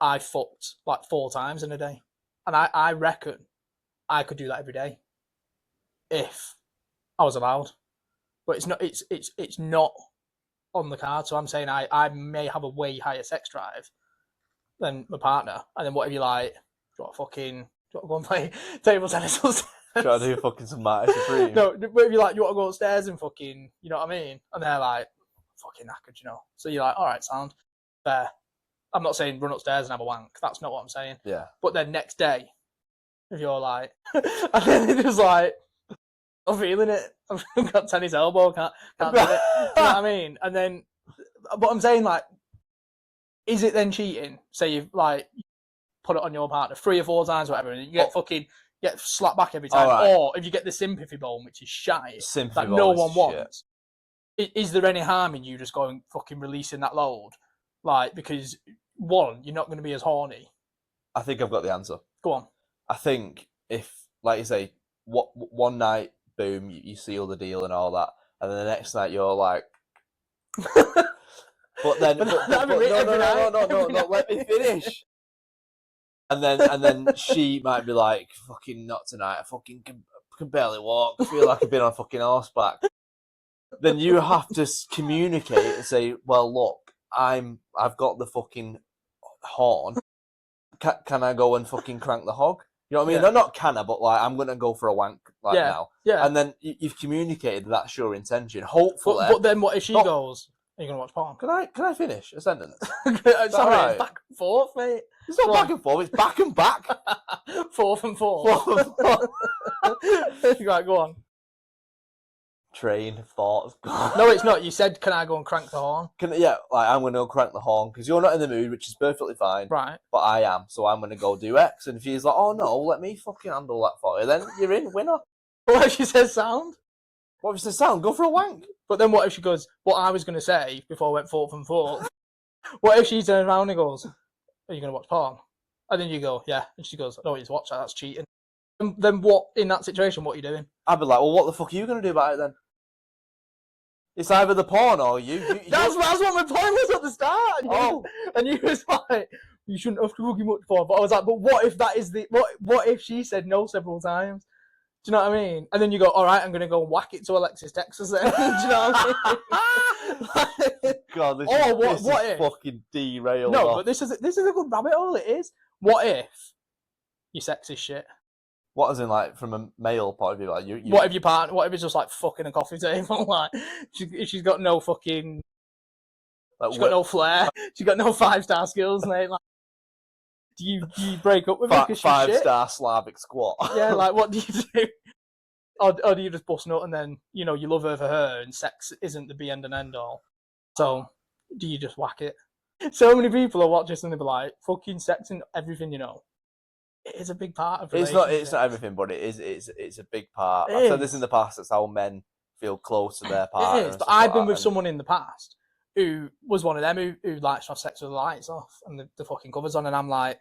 I fucked like 4 times in a day, and I reckon I could do that every day if I was allowed. But it's not. It's not on the card. So I'm saying I may have a way higher sex drive than my partner. And then what if you like, do you want to go and play table tennis upstairs? Try to do fucking some Marty Supreme. No, but if you like, you want to go upstairs and fucking, you know what I mean? And they're like, fucking knackered, you know. So you're like, all right, sound fair. I'm not saying run upstairs and have a wank. That's not what I'm saying. Yeah. But then next day, if you're like, and then it's just like, I'm feeling it. I've got tennis elbow, can't do it. You know what I mean? And then, but I'm saying, like, is it then cheating? Say you've like put it on your partner 3 or 4 times, or whatever, and you get slapped back every time. Right. Or if you get the sympathy bone, which is shy, that no one wants. Is there any harm in you just going fucking releasing that load? Like, because one, you're not going to be as horny. I think I've got the answer. Go on. I think if, like you say, one night, boom, you seal the deal and all that, and then the next night you're like, But then, But but, that'd but, be no, every night, no, let me finish. And then she might be like, fucking not tonight, I fucking can barely walk, I feel like I've been on fucking horseback. Then you have to communicate and say, well, look, I've got the fucking horn. Can I go and fucking crank the hog? You know what I mean? Yeah. No, not can I, but like I'm gonna go for a wank now. Yeah. And then you've communicated that's your intention. Hopefully. But then what if she goes, are you going to watch porn? Can I finish a sentence? Sorry, right? it's back and forth, mate. It's not back and forth, it's back and back. Forth and forth. Right, go on. Train of thoughts. No, it's not. You said, can I go and crank the horn? Yeah, like I'm gonna go crank the horn because you're not in the mood, which is perfectly fine. Right. But I am, so I'm gonna go do X. And if she's like, oh no, let me fucking handle that for you, then you're in, winner. What if she says sound? What if she says sound? Go for a wank. But then what if she goes, what I was going to say before I went forth and forth? What if she turns around and goes, are you going to watch porn? And then you go, yeah. And she goes, no, you just watch that, that's cheating. And then what, in that situation, what are you doing? I'd be like, well, what the fuck are you gonna do about it then? It's either the porn or you. That's what my point was at the start. And you was like, you shouldn't have to fucking much porn. But I was like, but what if that is the what if she said no several times? Do you know what I mean? And then you go, all right, I'm gonna go whack it to Alexis Texas then. Do you know what I mean? God, this what is if? fucking derailed. No, off. but this is a good rabbit hole. It is. What if you sexist shit? What as in like from a male point of view, like you What if your partner? What if it's just like fucking a coffee table? Like she's got no fucking. like, She's got no flair. She's got no 5-star skills, mate. Like, do you break up with her because she's shit? 5-star Slavic squat? Yeah, like what do you do? Or do you just bust nut and then you love her for her and sex isn't the be end and end all? So do you just whack it? So many people are watching this and they'll be like, "Fucking sex and everything," you know. It is a big part of It's not everything, but it's a big part. I've said this in the past. That's how men feel close to their partner. It is, but I've been with someone in the past who was one of them who likes to have sex with the lights off and the fucking covers on, and I'm like,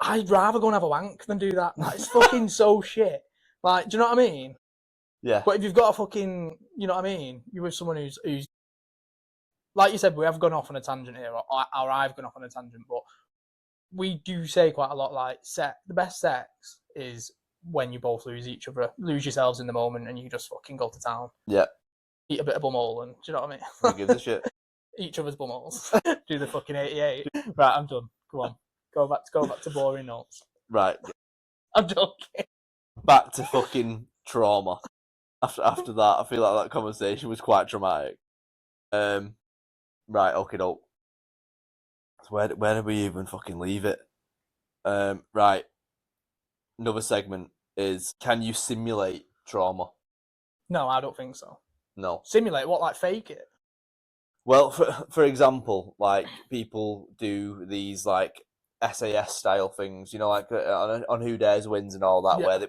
I'd rather go and have a wank than do that. Like, it's fucking so shit. Like, do you know what I mean? Yeah. But if you've got a fucking, you know what I mean? You're with someone who's like you said, we have gone off on a tangent here, or I've gone off on a tangent, but we do say quite a lot like the best sex is when you both lose yourselves in the moment and you just fucking go to town. Yeah. Eat a bit of bumhole and, do you know what I mean? Who gives a shit? Each other's bumholes. Do the fucking 88. Right, I'm done. Go on. Go back to boring notes. Right. I'm joking. Back to fucking trauma. After that, I feel like that conversation was quite traumatic. Right, okay, doke. So where did we even fucking leave it? Right. Another segment is, can you simulate trauma? No, I don't think so. No. Simulate what? Like fake it? Well, for example, like people do these like SAS style things, like on Who Dares Wins and all that, Yeah.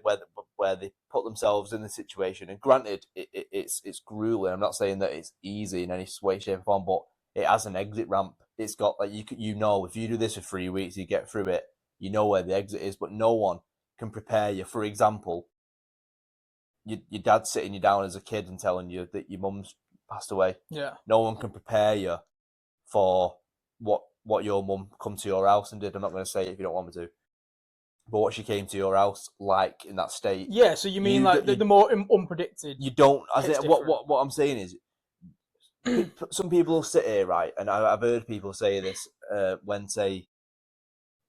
where they put themselves in the situation. And granted, it's grueling. I'm not saying that it's easy in any way, shape, or form, but it has an exit ramp. It's got like if you do this for 3 weeks, you get through it. You know where the exit is, but no one can prepare you. For example, your dad's sitting you down as a kid and telling you that your mum's passed away. Yeah. No one can prepare you for what your mum come to your house and did. I'm not going to say it if you don't want me to. But what she came to your house like in that state. Yeah, so you mean the more unpredicted. You don't. What I'm saying is, some people will sit here, right, and I've heard people say this when, say,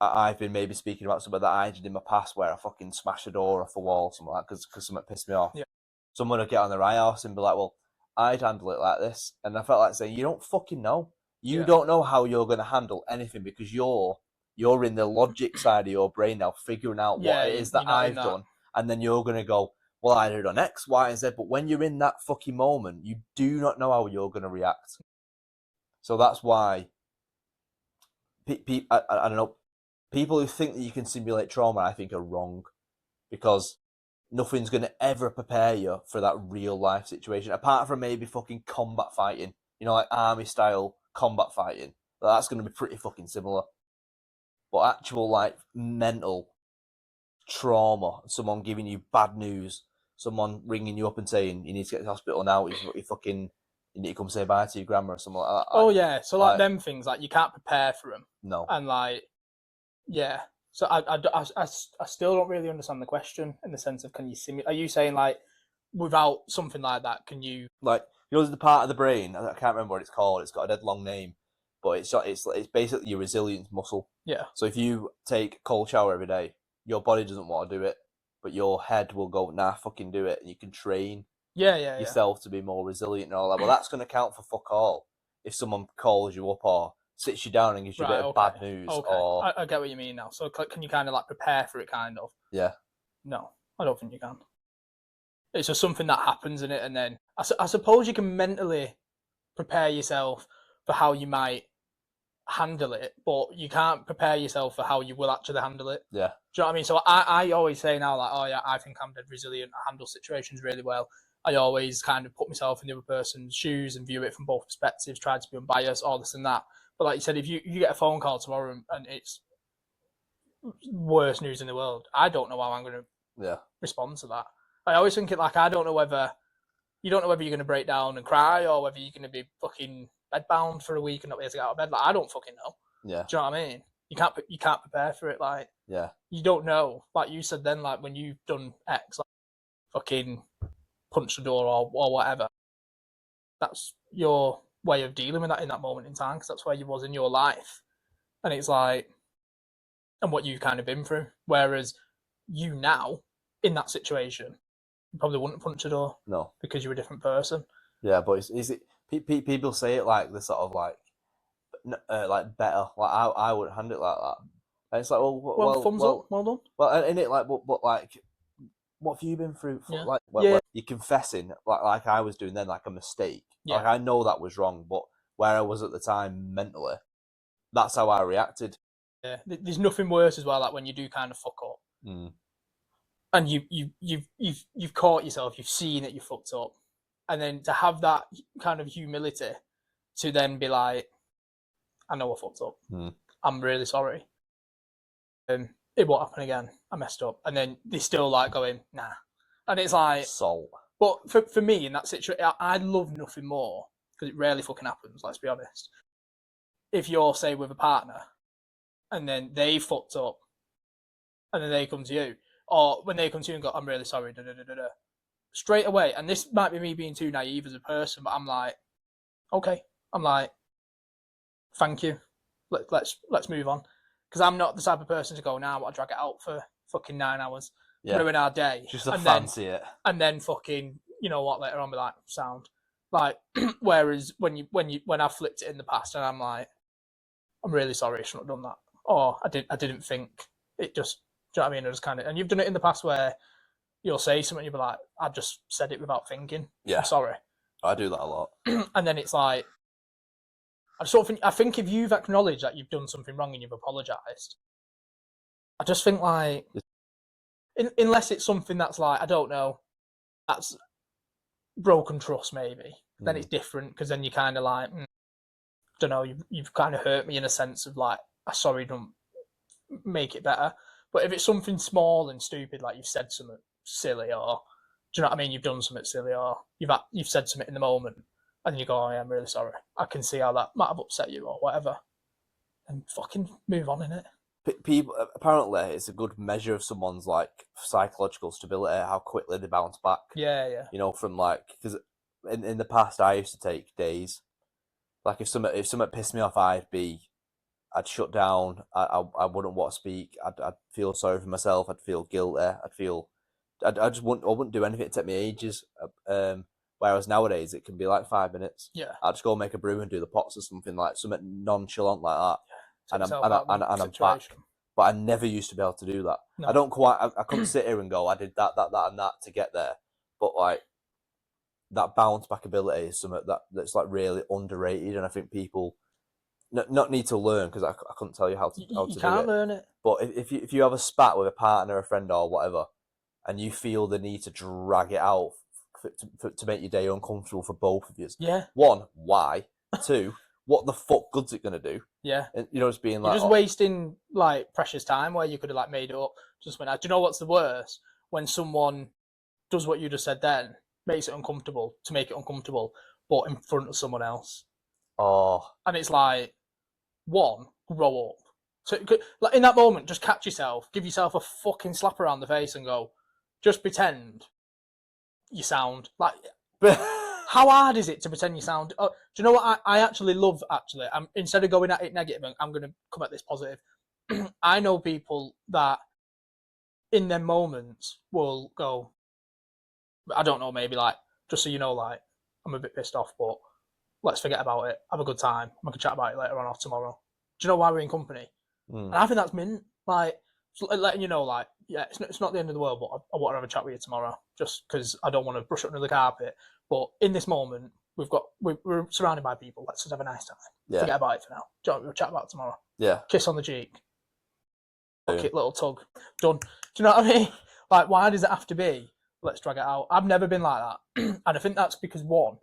I've been maybe speaking about something that I did in my past where I fucking smashed a door off a wall or something like that because something pissed me off. Yeah. Someone would get on their ass and be like, well, I'd handle it like this. And I felt like saying, you don't fucking know. You don't know how you're going to handle anything because you're in the logic side of your brain now, figuring out what it is that I've done. And then you're going to go, well, I'd have done X, Y, and Z. But when you're in that fucking moment, you do not know how you're going to react. So that's why I don't know. People who think that you can simulate trauma, I think, are wrong, because nothing's going to ever prepare you for that real life situation, apart from maybe fucking combat fighting, like army style combat fighting. That's going to be pretty fucking similar. But actual like mental trauma, someone giving you bad news, someone ringing you up and saying you need to get to the hospital now, you're fucking you need to come say bye to your grandma or something like that. Oh yeah, so like them things, like you can't prepare for them. No. And like, yeah. So I still don't really understand the question in the sense of can you simulate? Are you saying like without something like that, can you like there's the part of the brain, I can't remember what it's called. It's got a dead long name, but it's basically your resilience muscle. Yeah. So if you take a cold shower every day, your body doesn't want to do it, but your head will go, nah, fucking do it, and you can train yourself to be more resilient and all that. Well, that's going to count for fuck all if someone calls you up or sits you down and gives you a bit of bad news. Or I get what you mean now. So can you kind of like prepare for it, kind of? Yeah. No, I don't think you can. It's just something that happens in it, and then I suppose you can mentally prepare yourself for how you might handle it, but you can't prepare yourself for how you will actually handle it. Yeah. Do you know what I mean? So I always say now, like, oh yeah, I think I'm dead resilient. I handle situations really well. I always kind of put myself in the other person's shoes and view it from both perspectives, try to be unbiased, all this and that. But like you said, if you get a phone call tomorrow and it's worst news in the world, I don't know how I'm going to respond to that. I always think it like I don't know whether you're going to break down and cry or whether you're going to be fucking bedbound for a week and not be able to get out of bed. Like I don't fucking know. Yeah. Do you know what I mean? You can't prepare for it. Like you don't know. Like you said then, like when you've done X, like fucking punch the door or whatever. That's your way of dealing with that in that moment in time because that's where you was in your life, and it's like, and what you've kind of been through. Whereas you now in that situation, you probably wouldn't punch the door. No, because you're a different person. Yeah, but is it? People say it like the sort of like better. Like I wouldn't handle it like that. And it's like, thumbs up, well done. Well, in it like, but like, what have you been through? Like, you're confessing like I was doing then, like a mistake. Yeah. Like I know that was wrong, but where I was at the time mentally, that's how I reacted. Yeah, there's nothing worse as well. Like when you do kind of fuck up, and you've caught yourself, you've seen that you fucked up, and then to have that kind of humility to then be like, I know I fucked up. I'm really sorry. It won't happen again. I messed up. And then they're still like going, nah. And it's like... Salt. But for me, in that situation, I love nothing more, because it rarely fucking happens, let's be honest. If you're, say, with a partner, and then they fucked up, and then they come to you, or when they come to you and go, I'm really sorry, straight away, and this might be me being too naive as a person, but I'm like, okay. I'm like, thank you. Let's move on. Because I'm not the type of person to go, now I drag it out for fucking 9 hours, ruin our day. Just to fancy it. And then fucking, you know what, later on be like, sound. Like, whereas when I've flipped it in the past and I'm like, I'm really sorry, I shouldn't have done that. Or I didn't think it just, do you know what I mean? I just kind of, and you've done it in the past where you'll say something, you'll be like, I just said it without thinking. Yeah. I'm sorry. I do that a lot. And then it's like, I think if you've acknowledged that you've done something wrong and you've apologised, I just think like, unless it's something that's like, I don't know, that's broken trust maybe, then it's different, because then you're kind of like, don't know, you've kind of hurt me in a sense of like, I'm sorry, don't make it better. But if it's something small and stupid, like you've said something silly, or do you know what I mean, you've done something silly, or you've said something in the moment, and you go, oh, yeah, I'm really sorry, I can see how that might have upset you or whatever, and fucking move on in it. People, apparently it's a good measure of someone's like psychological stability, how quickly they bounce back. Yeah. You know, from like, because in the past I used to take days. Like if something pissed me off, I'd shut down. I wouldn't want to speak. I'd feel sorry for myself. I'd feel guilty. I wouldn't do anything. It'd take me ages. Whereas nowadays it can be like 5 minutes. Yeah. I'll just go make a brew and do the pots or something nonchalant like that. And I'm back. But I never used to be able to do that. No. I couldn't sit here and go, I did that, and that to get there. But like, that bounce back ability is something that's like really underrated, and I think people not need to learn, because I couldn't tell you how to do it. You can't learn it. But if you have a spat with a partner, a friend, or whatever, and you feel the need to drag it out to make your day uncomfortable for both of you. Yeah. 1, why? 2, what the fuck good's it gonna do? Yeah. And, you know, it's being like, you're just wasting like precious time where you could have like made it up. Just when do you know what's the worst? When someone does what you just said then, makes it uncomfortable to make it uncomfortable, but in front of someone else. Oh, And it's like, one, grow up. So like in that moment, just catch yourself, give yourself a fucking slap around the face and go, just pretend you sound like. How hard is it to pretend you sound? Do you know what I actually love? Actually, instead of going at it negative, I'm going to come at this positive. I know people that in their moments will go, I don't know, maybe like, just so you know, like, I'm a bit pissed off, but let's forget about it. Have a good time. We can chat about it later on or tomorrow. Do you know why we're in company? And I think that's mint. Like, letting you know, like, yeah, it's not the end of the world, but I want to have a chat with you tomorrow, just because I don't want to brush it under the carpet. But in this moment, we're surrounded by people. Let's just have a nice time. yeah. Forget about it for now. Do you know, we'll chat about it tomorrow. Yeah. Kiss on the cheek. Bucket, little tug. Done. Do you know what I mean? Like, why does it have to be, let's drag it out? I've never been like that. And I think that's because, one,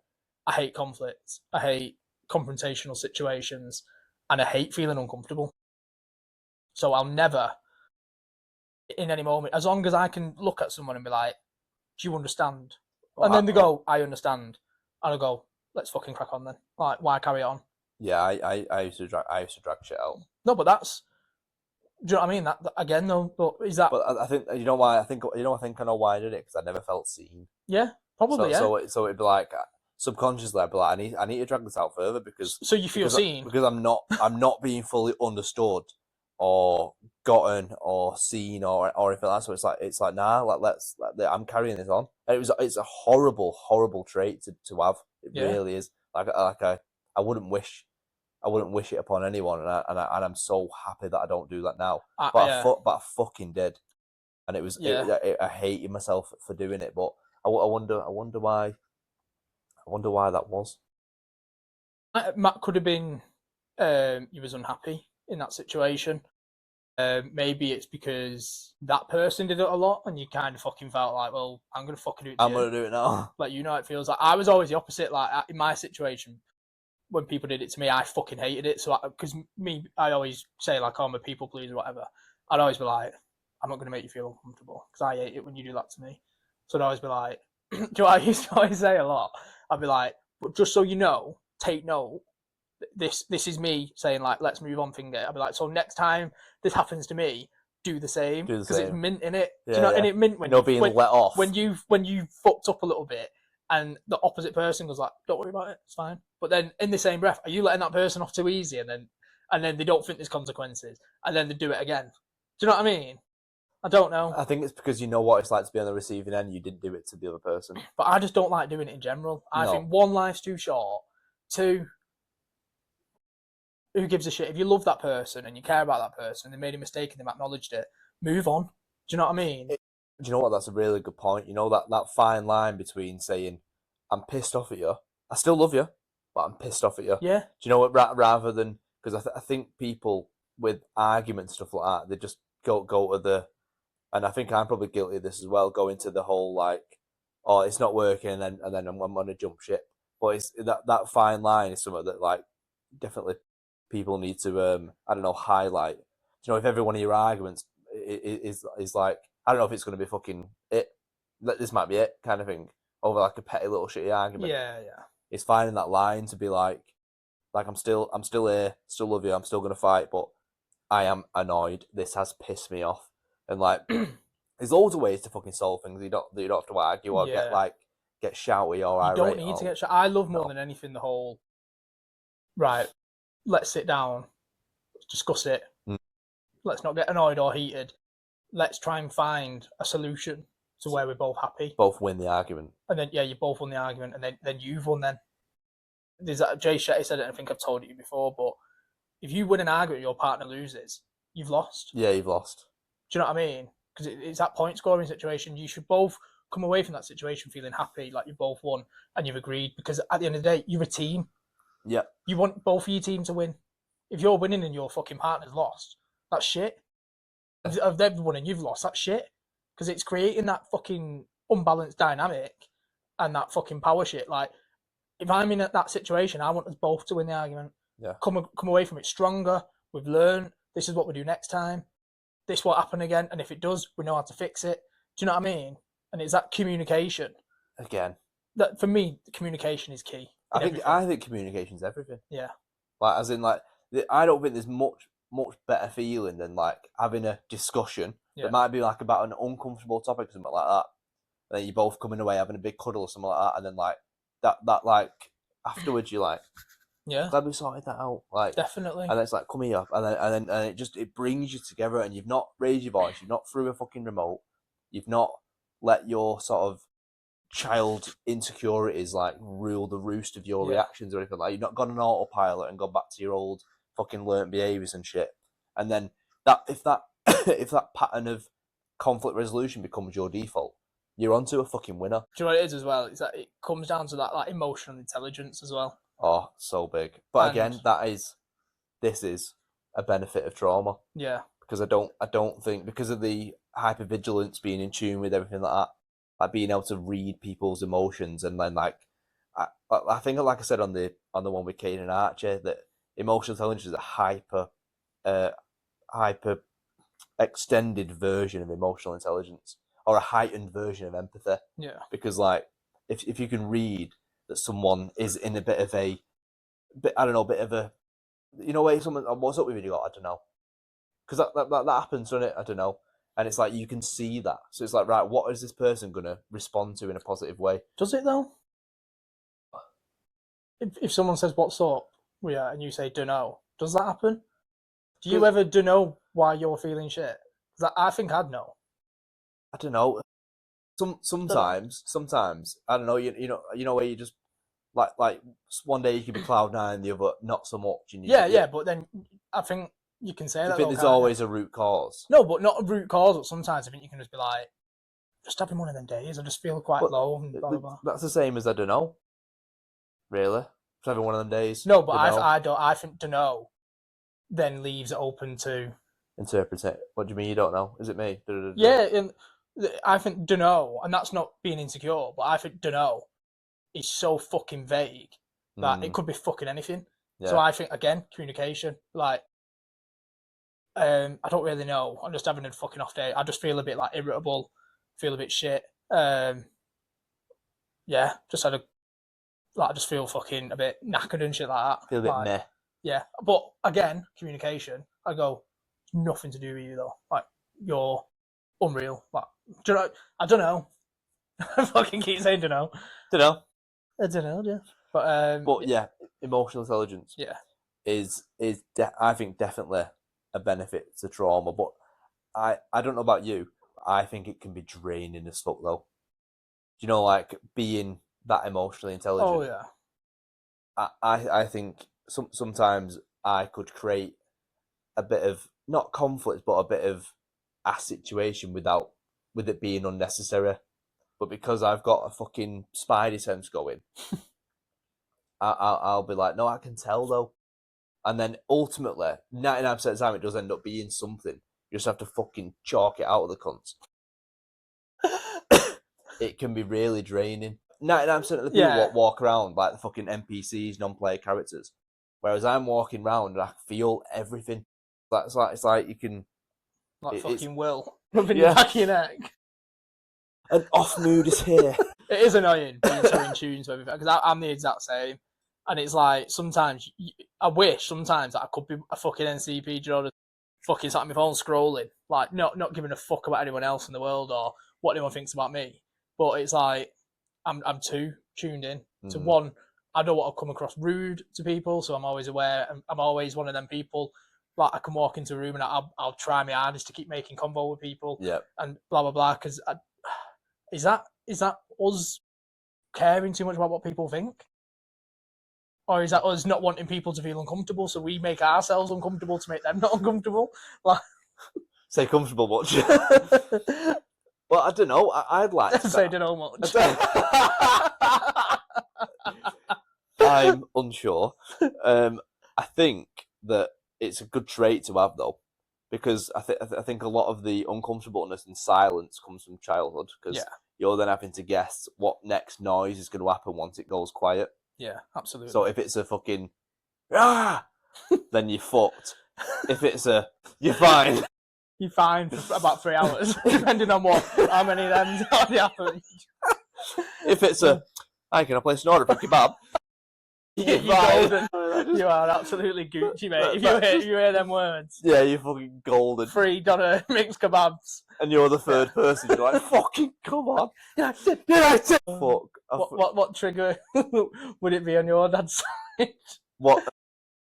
I hate conflicts. I hate confrontational situations. And I hate feeling uncomfortable. So I'll never, in any moment, as long as I can look at someone and be like, do you understand? Well, and then they go, I understand. And I go, let's fucking crack on then. Like, why carry on? Yeah, I used to drag shit out. No, but that's, do you know what I mean? That again, though, but is that? But I think you know why I think I know why I did it, because I never felt seen. Yeah, probably. So, yeah. So it'd be like subconsciously, I'd be like, I need to drag this out further because. So you feel seen because I'm not being fully understood or gotten or seen or anything like that. So it's like nah, like I'm carrying this on. And it's a horrible trait to have. It really is. Like I wouldn't wish it upon anyone, and I'm so happy that I don't do that now. But I fucking did, and it was. I hated myself for doing it, but I wonder why. I wonder why that was. Matt could have been. He was unhappy in that situation. Maybe it's because that person did it a lot, and you kind of fucking felt like, well, I'm gonna fucking do it. I'm gonna do it now. Like, you know, it feels like I was always the opposite. Like in my situation, when people did it to me, I fucking hated it. So because I always say like, oh, I'm a people pleaser or whatever. I'd always be like, I'm not gonna make you feel uncomfortable because I hate it when you do that to me. So I'd always be like, do you know what I used to always say a lot? I'd be like, but just so you know, take note. This is me saying like, let's move on, finger. I'll be like, so next time this happens to me, do the same because it's mint in it. Yeah, do you know? Yeah. And it mint when you're being let off when you fucked up a little bit, and the opposite person goes like, don't worry about it, it's fine. But then in the same breath, are you letting that person off too easy, and then they don't think there's consequences, and then they do it again? Do you know what I mean? I don't know. I think it's because you know what it's like to be on the receiving end. You didn't do it to the other person. But I just don't like doing it in general. I think one, life's too short. Two, who gives a shit? If you love that person and you care about that person and they made a mistake and they've acknowledged it, move on. Do you know what I mean? Do you know what? That's a really good point. You know, that fine line between saying, I'm pissed off at you, I still love you, but I'm pissed off at you. Yeah. Do you know what? Rather than, because I think people with arguments, stuff like that, they just go to the, and I think I'm probably guilty of this as well, go into the whole like, oh, it's not working, and then I'm going to jump ship. But it's that fine line is something that like definitely people need to I don't know, highlight. You know, if every one of your arguments is like, I don't know if it's going to be fucking it, this might be it kind of thing, over like a petty little shitty argument. Yeah. It's finding that line to be like I'm still here, still love you, I'm still going to fight, but I am annoyed. This has pissed me off, and like there's loads of ways to fucking solve things. You don't have to argue or get shouty or irate. You don't need to get shouty. I love more than anything the whole, right, let's sit down, let's discuss it. Let's not get annoyed or heated. Let's try and find a solution to where we're both happy. Both win the argument. And then, you both won the argument, and then you've won then. There's that, Jay Shetty said it, and I think I've told you before, but if you win an argument, your partner loses, you've lost. Yeah, you've lost. Do you know what I mean? Because it's that point scoring situation. You should both come away from that situation feeling happy, like you both won and you've agreed, because at the end of the day, you're a team. Yeah. You want both of your team to win. If you're winning and your fucking partner's lost, that's shit. If they've won and you've lost, that's shit. Because it's creating that fucking unbalanced dynamic and that fucking power shit. Like, if I'm in that situation, I want us both to win the argument. Yeah. Come away from it stronger. We've learned. This is what we do next time. This won't happen again. And if it does, we know how to fix it. Do you know what I mean? And it's that communication. Again. That for me, the communication is key. I think communication's everything. Yeah. Like, as in, like, I don't think there's much better feeling than like having a discussion that might be like about an uncomfortable topic or something like that. And then you're both coming away having a big cuddle or something like that, and then like that like afterwards you're like, Yeah. glad we sorted that out. Like, Definitely. and then it's like, come here, and it brings you together, and you've not raised your voice, you've not threw a fucking remote, you've not let your sort of child insecurities like rule the roost of your reactions or anything like that. You've not gone on autopilot and gone back to your old fucking learnt behaviours and shit. And then if that pattern of conflict resolution becomes your default, you're onto a fucking winner. Do you know what it is as well? It's that it comes down to that like emotional intelligence as well. Oh, so big. But again, this is a benefit of trauma. Yeah. Because I don't think, because of the hypervigilance, being in tune with everything like that, like being able to read people's emotions, and then like I think, like I said on the one with Kane and Archer, that emotional intelligence is a hyper extended version of emotional intelligence, or a heightened version of empathy. Yeah. Because like if you can read that someone is in a bit of a way someone, what's up with you? I don't know. Because that happens, doesn't it? I don't know. And it's like you can see that. So it's like, right, what is this person going to respond to in a positive way? Does it though? If someone says, what's up? Yeah, and you say, dunno, does that happen? Do you ever dunno why you're feeling shit? I think I'd know. I don't know. Sometimes, I don't know. You know where you just like one day you can be cloud nine, the other not so much. And but then I think you can say that. I think there's always a root cause. No, but not a root cause. But sometimes I think you can just be like, just having one of them days. I just feel quite low and blah blah blah. That's the same as I don't know. Really, just having one of them days. No, but I don't. I think dunno then leaves it open to interpret it. What do you mean you don't know? Is it me? Yeah, and I think dunno, and that's not being insecure, but I think dunno is so fucking vague that it could be fucking anything. Yeah. So I think, again, communication. Like, I don't really know. I'm just having a fucking off day. I just feel a bit like irritable, feel a bit shit. Yeah, just I just feel fucking a bit knackered and shit like that. Feel a bit meh. Yeah, but again, communication. I go, nothing to do with you though. Like, you're unreal. Like, do you know? I don't know. I fucking keep saying don't know. Don't know. I don't know, yeah. But yeah, emotional intelligence. Yeah, is I think definitely a benefit to trauma. But I don't know about you. I think it can be draining as fuck though. You know, like being that emotionally intelligent. Oh yeah. I think sometimes I could create a bit of, not conflict, but a bit of a situation with it being unnecessary. But because I've got a fucking spidey sense going, I'll be like, no, I can tell though. And then ultimately, 99% of the time, it does end up being something. You just have to fucking chalk it out of the cunts. It can be really draining. 99% of the people walk around like the fucking NPCs, non-player characters. Whereas I'm walking around and I feel everything. It's like you can... Like fucking Will. Rubbing your back of your neck. An off mood is here. It is annoying being so in tune to everything, because I'm the exact same. And it's like, sometimes, I wish sometimes that I could be a fucking NCP, you know, just fucking sat on my phone scrolling, like, not giving a fuck about anyone else in the world or what anyone thinks about me. But it's like, I'm too tuned in to one. I don't want to come across rude to people, so I'm always aware. I'm always one of them people. Like, I can walk into a room and I'll try my hardest to keep making convo with people. Yeah. And blah blah blah. Because is that us caring too much about what people think, or is that us not wanting people to feel uncomfortable, so we make ourselves uncomfortable to make them not uncomfortable? Like, say comfortable much. Well, I don't know. I'd like to say don't know much. I'm unsure. I think that it's a good trait to have, though, because I think a lot of the uncomfortableness and silence comes from childhood, because you're then having to guess what next noise is going to happen once it goes quiet. Yeah, absolutely. So if it's a fucking then you're fucked. If it's you're fine. You're fine for about 3 hours, depending on how many of them already happened. If it's can I place an order for kebab? You're golden. You are absolutely Gucci, mate. If you hear them words. Yeah, you're fucking golden. $3 mixed kebabs. And you're the third person. You're like, fucking come on. Yeah, Fuck. What trigger would it be on your dad's side? What?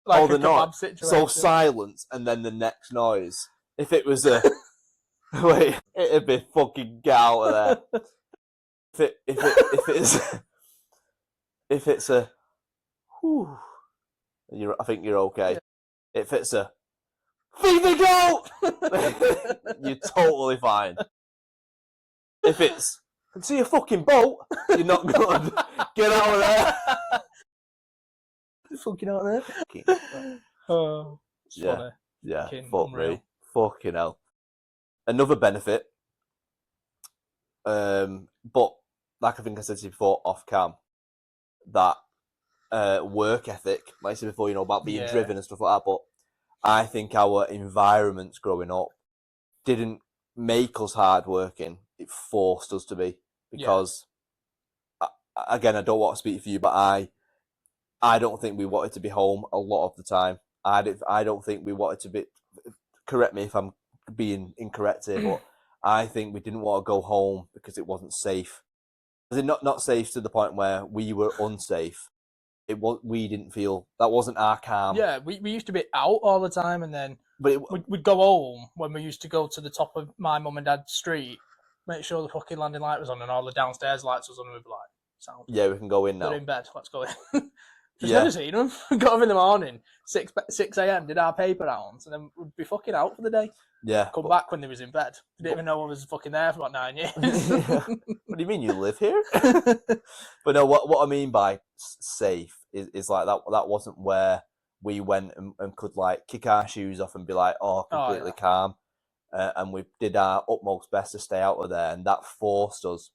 Like the a kebab situation. So silence and then the next noise. If it was a wait, it'd be fucking get out of there. If it's a whew, I think you're okay. Yeah. If it's a feed the goat, you're totally fine. If it's I can see a fucking boat, you're not good. Get out of there. Fucking out of there. Oh, yeah, funny. yeah. Fuck unreal. Me, fucking hell. Another benefit, but like I think I said to you before, off cam, that work ethic, like I said before, about being driven and stuff like that. But I think our environments growing up didn't make us hardworking; it forced us to be. Because, again, I don't want to speak for you, but I don't think we wanted to be home a lot of the time. I don't think we wanted to be. Correct me if I'm being incorrect here, but I think we didn't want to go home because it wasn't safe. Not safe to the point where we were unsafe. We didn't feel that wasn't our calm. Yeah, we used to be out all the time, and then we'd go home when we used to go to the top of my mum and dad's street, make sure the fucking landing light was on and all the downstairs lights was on, and we'd be like, sound. Yeah, we can go in now. We're in bed, let's go in. Just never seen them. Got up in the morning, 6 a.m, did our paper rounds, and then we'd be fucking out for the day. Yeah. Come back when they was in bed. Didn't even know I was fucking there for about 9 years. What do you mean you live here? But no, what I mean by safe is like that wasn't where we went and could like kick our shoes off and be like, completely calm. And we did our utmost best to stay out of there, and that forced us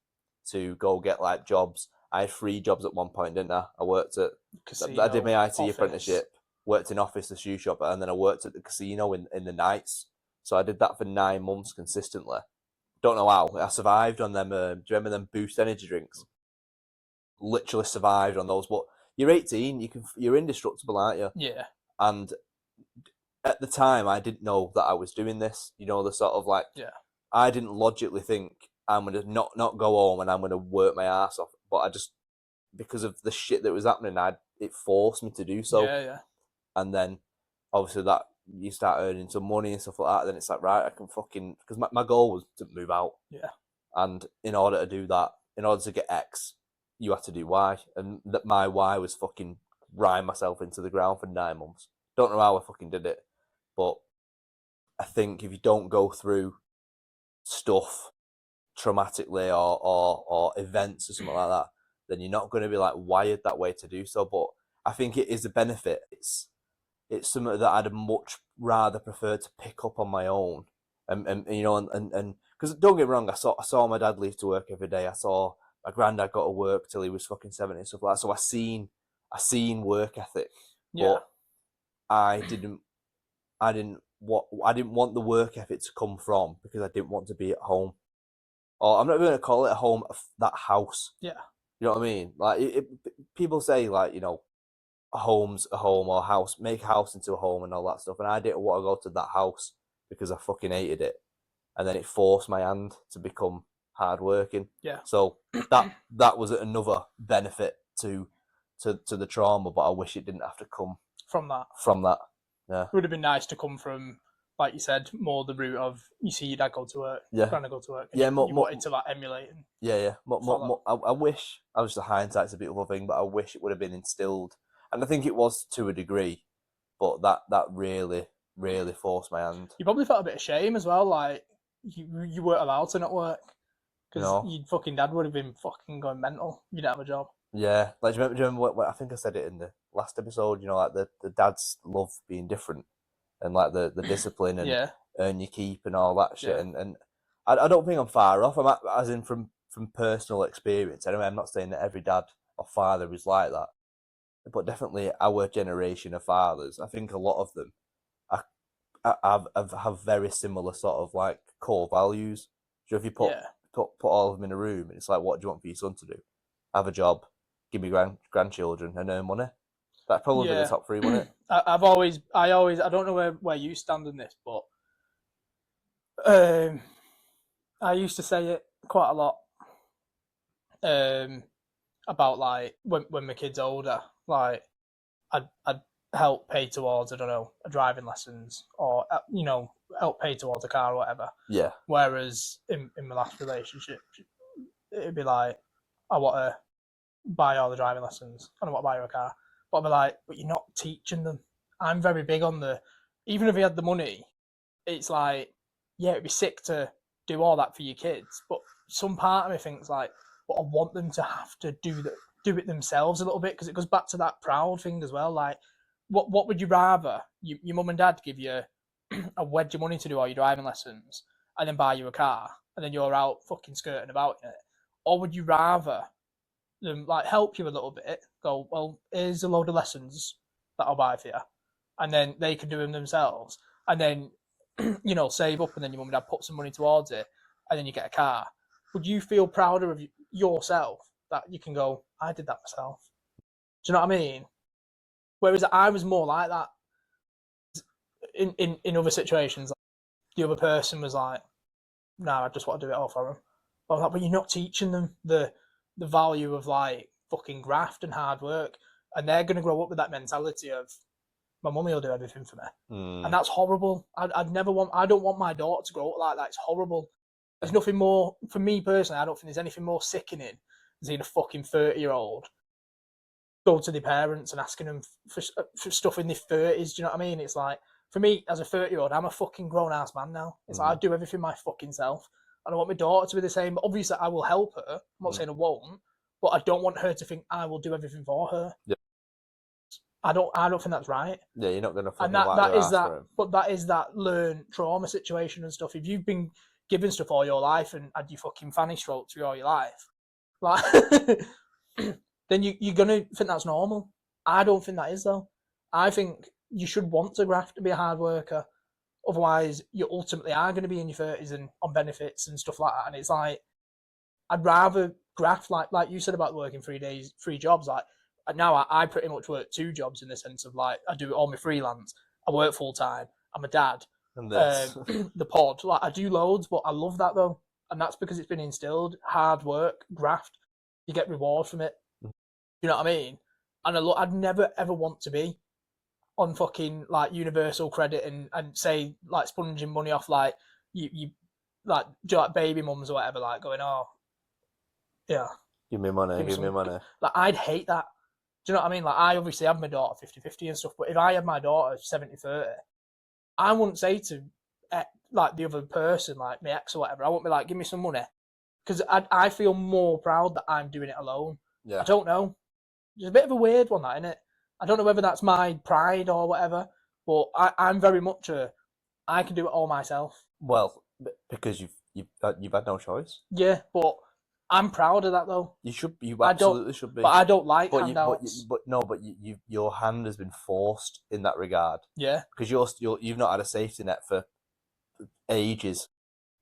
to go get like jobs. I had 3 jobs at one point, didn't I? I worked at casino, I did my IT apprenticeship, worked in office, a shoe shop, and then I worked at the casino in the nights. So I did that for 9 months consistently. Don't know how. I survived on them. Do you remember them Boost energy drinks? Literally survived on those. But you're 18, you're indestructible, aren't you? Yeah. And at the time, I didn't know that I was doing this. The sort of like, I didn't logically think I'm going to not go home and I'm going to work my ass off. But I just, because of the shit that was happening, it forced me to do so. Yeah. And then, obviously, that you start earning some money and stuff like that, then it's like, right, I can fucking, because my goal was to move out. Yeah. And in order to do that, in order to get X, you have to do Y. And that my Y was fucking grind myself into the ground for 9 months. Don't know how I fucking did it. But I think if you don't go through stuff traumatically or events or something like that, then you're not going to be like wired that way to do so. But I think it is a benefit. It's something that I'd much rather prefer to pick up on my own, and because don't get me wrong, I saw my dad leave to work every day. I saw my granddad go to work till he was fucking 70 and stuff like that. So I seen work ethic, but I didn't want the work ethic to come from because I didn't want to be at home, or I'm not even going to call it a home, that house. Yeah, you know what I mean? Like people say like a home's a home, or house, make a house into a home and all that stuff. And I didn't want to go to that house because I fucking hated it. And then it forced my hand to become hardworking. Yeah. So that was another benefit to the trauma, but I wish it didn't have to come from that. Yeah. It would have been nice to come from, like you said, more the route of you see your dad go to work, trying to go to work. And you wanted to like emulate. I wish, obviously hindsight's a beautiful thing, but I wish it would have been instilled. And I think it was to a degree, but that really, really forced my hand. You probably felt a bit of shame as well, like you weren't allowed to not work because your fucking dad would have been fucking going mental. You didn't have a job. Yeah, like do you remember what I think I said it in the last episode? Like the dads love being different and like the discipline and earn your keep and all that shit. Yeah. And I don't think I'm far off. I'm as in from personal experience. Anyway, I'm not saying that every dad or father is like that. But definitely our generation of fathers, I think a lot of them have very similar sort of like core values. So if you put all of them in a room, and it's like, what do you want for your son to do? Have a job, give me grandchildren, and earn money. That'd probably be the top 3, wouldn't it? I don't know where you stand on this, but I used to say it quite a lot about like when my kid's older, like I'd help pay towards, I don't know, a driving lessons or help pay towards a car or whatever. Yeah. Whereas in my last relationship, it'd be like, I want to buy all the driving lessons and I want to buy her a car. But I'd be like, but you're not teaching them. I'm very big on even if he had the money, it's like, yeah, it'd be sick to do all that for your kids. But some part of me thinks like, but I want them to have to do it themselves a little bit, because it goes back to that proud thing as well. Like, what would you rather? Your mum and dad give you a wedge of money to do all your driving lessons and then buy you a car and then you're out fucking skirting about in it? Or would you rather them like help you a little bit, go, well, here's a load of lessons that I'll buy for you, and then they can do them themselves, and then save up, and then your mum and dad put some money towards it, and then you get a car? Would you feel prouder of yourself that you can go, I did that myself? Do you know what I mean? Whereas I was more like that in other situations. The other person was like, no, I just want to do it all for them. But I'm like, but you're not teaching them the value of like fucking graft and hard work, and they're going to grow up with that mentality of, my mummy will do everything for me. And that's horrible. I don't want my daughter to grow up like that. It's horrible. There's nothing more, for me personally, I don't think there's anything more sickening than seeing a fucking 30-year-old go to their parents and asking them for stuff in their 30s. Do you know what I mean? It's like, for me, as a 30-year-old, I'm a fucking grown-ass man now. It's like, I do everything my fucking self. And I want my daughter to be the same. Obviously, I will help her. I'm not saying I won't, but I don't want her to think I will do everything for her. Yeah. I don't think that's right. Yeah, you're not going to fucking But that is that learned trauma situation and stuff. If you've been given stuff all your life and had your fucking fanny stroked through all your life, like, then you're going to think that's normal. I don't think that is, though. I think you should want to graft to be a hard worker. Otherwise, you ultimately are going to be in your 30s and on benefits and stuff like that. And it's like, I'd rather graft, like you said about working 3 jobs. Like, now I pretty much work 2 jobs in the sense of like, I do all my freelance. I work full time. I'm a dad. And this. The pod, like, I do loads, but I love that though. And that's because it's been instilled. Hard work, graft, you get reward from it. You know what I mean? And I'd never ever want to be on fucking like universal credit and say like sponging money off like you like, do you like baby mums or whatever, like going, oh yeah, give me money. Like, I'd hate that. Do you know what I mean? Like, I obviously have my daughter 50-50 and stuff, but if I had my daughter 70-30, I wouldn't say to like the other person, like my ex or whatever, I wouldn't be like, give me some money, because I feel more proud that I'm doing it alone. Yeah. I don't know. It's a bit of a weird one, that, isn't it? I don't know whether that's my pride or whatever, but I'm very much I can do it all myself. Well, because you've had no choice. Yeah, but I'm proud of that though. You should. You absolutely should be. But I don't like handouts. But your hand has been forced in that regard. Yeah. Because you've not had a safety net for ages.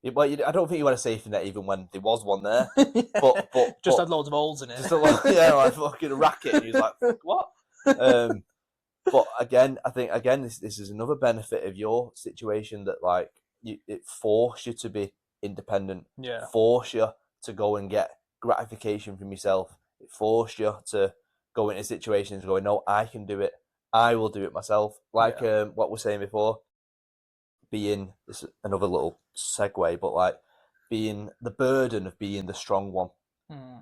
Well, I don't think you had a safety net even when there was one there. But just had loads of holes in it. Just like fucking a racket. And he was like, what? But again, I think this is another benefit of your situation, that like it forced you to be independent. Yeah. Force you to go and get gratification from yourself. It forced you to go into situations going, no, I can do it. I will do it myself. Like what we were saying before, being, this is another little segue, but like being the burden of being the strong one.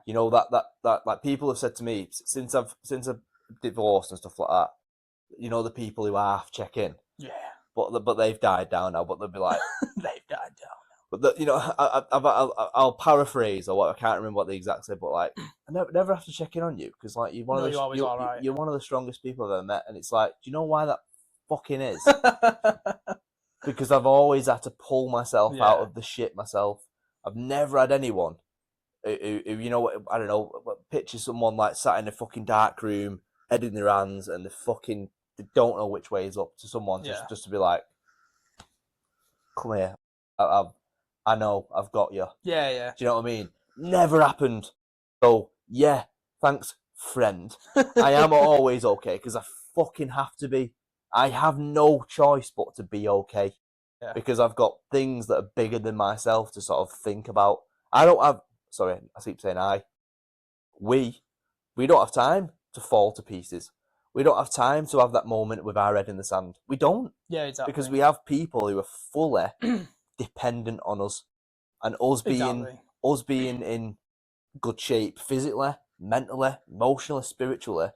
You know, that like people have said to me since I've divorced and stuff like that, you know, the people who half check in. Yeah. But they've died down now, but they'll be like, they've died down. But you know, I'll paraphrase or what, I can't remember what the exact said, but like, I never have to check in on you, because like you're one of the strongest people I've ever met, and it's like, do you know why that fucking is? Because I've always had to pull myself out of the shit myself. I've never had anyone who you know, I don't know, picture someone like sat in a fucking dark room, head in their hands, and they don't know which way is up, to someone just to be like, come here, I know, I've got you. Yeah. Do you know what I mean? Never happened. So yeah, thanks friend, I am always okay because I fucking have to be. I have no choice but to be okay because I've got things that are bigger than myself to sort of think about. I don't have. Sorry, I keep saying I. We don't have time to fall to pieces. We don't have time to have that moment with our head in the sand. We don't. Yeah, exactly. Because we have people who are fully dependent on us, and us being in good shape physically, mentally, emotionally, spiritually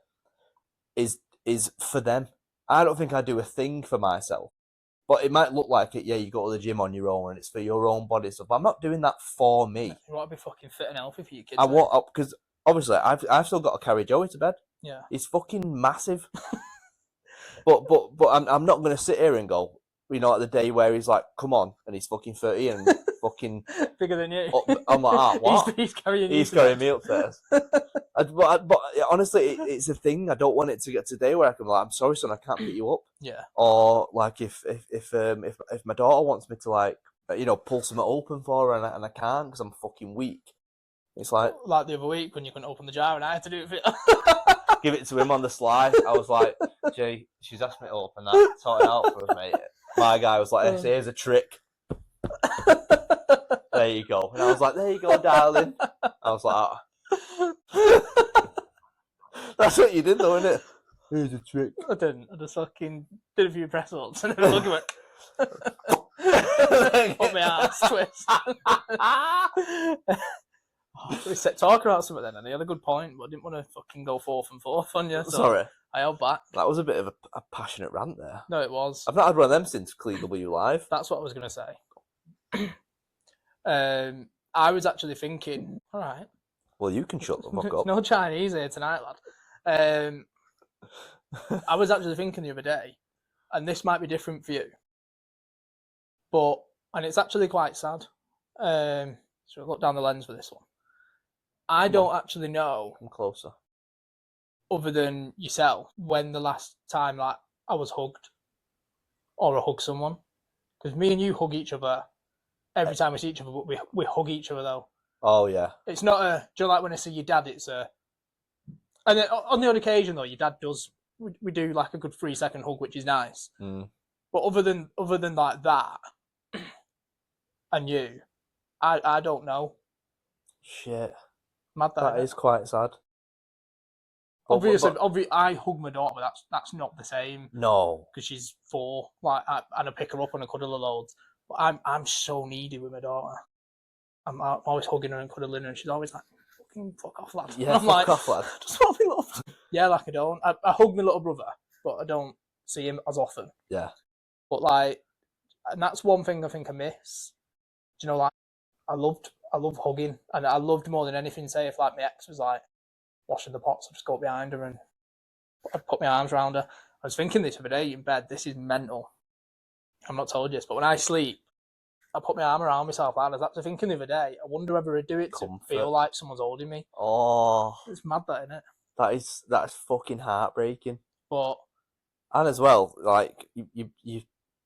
is for them. I don't think I do a thing for myself, but it might look like it. Yeah, you go to the gym on your own, and it's for your own body stuff. I'm not doing that for me. You want to be fucking fit and healthy for your kids. I want because obviously I've still got to carry Joey to bed. Yeah, he's fucking massive. but I'm not gonna sit here and go, you know, at the day where he's like, come on, and he's fucking 30 and fucking bigger than you. I'm like, what? He's carrying me upstairs. But honestly, it's a thing. I don't want it to get to the day where I can be like, I'm sorry, son, I can't pick you up. Yeah. Or like if my daughter wants me to like, you know, pull something open for her and I can't because I'm fucking weak. It's like the other week when you couldn't open the jar and I had to do it for you. Give it to him on the sly. I was like, Jay, she's asked me to open that. Sort it out for us, mate. My guy was like, here's a trick. There you go. And I was like, there you go, darling. I was like, that's what you did though, isn't it? Here's a trick. I didn't. I just fucking did a few press ups and then look at it. Put my ass twist. We set talking about something then, and he had a good point, but I didn't want to fucking go 4th and 4th on you. So sorry. I held back. That was a bit of a passionate rant there. No, it was. I've not had one of them since Clee W Live. That's what I was going to say. I was actually thinking, all right. Well, you can shut the fuck up. No Chinese here tonight, lad. I was actually thinking the other day, and this might be different for you, and it's actually quite sad. So look down the lens for this one. I don't actually know. Come closer. Other than yourself, when the last time like I was hugged, or I hugged someone, because me and you hug each other every time we see each other, but we hug each other though. Oh yeah. It's not a. Do you know, like when I see your dad? It's a. And then on the odd occasion though, your dad does. We do like a good 3-second hug, which is nice. Mm. But other than like that, and you, I don't know. Shit. Mad that is quite sad. Obviously, I hug my daughter, but that's not the same. No, because she's 4. Like, and I pick her up and I cuddle her loads. But I'm so needy with my daughter. I'm always hugging her and cuddling her, and she's always like, "Fucking fuck off, lad." Yeah, I'm like, off, lad. Just want to be loved. Yeah, like I don't. I hug my little brother, but I don't see him as often. Yeah. But like, and that's one thing I think I miss. Do you know, like, I love hugging, and I loved more than anything. Say if like my ex was like washing the pots, I'd just go behind her and I'd put my arms around her. I was thinking this other day in bed. This is mental. I'm not told you this, but when I sleep, I put my arm around myself. And I was actually thinking the other day, I wonder whether I'd do it to feel like someone's holding me. Oh, it's mad, that, isn't it? That is fucking heartbreaking. But and as well, like you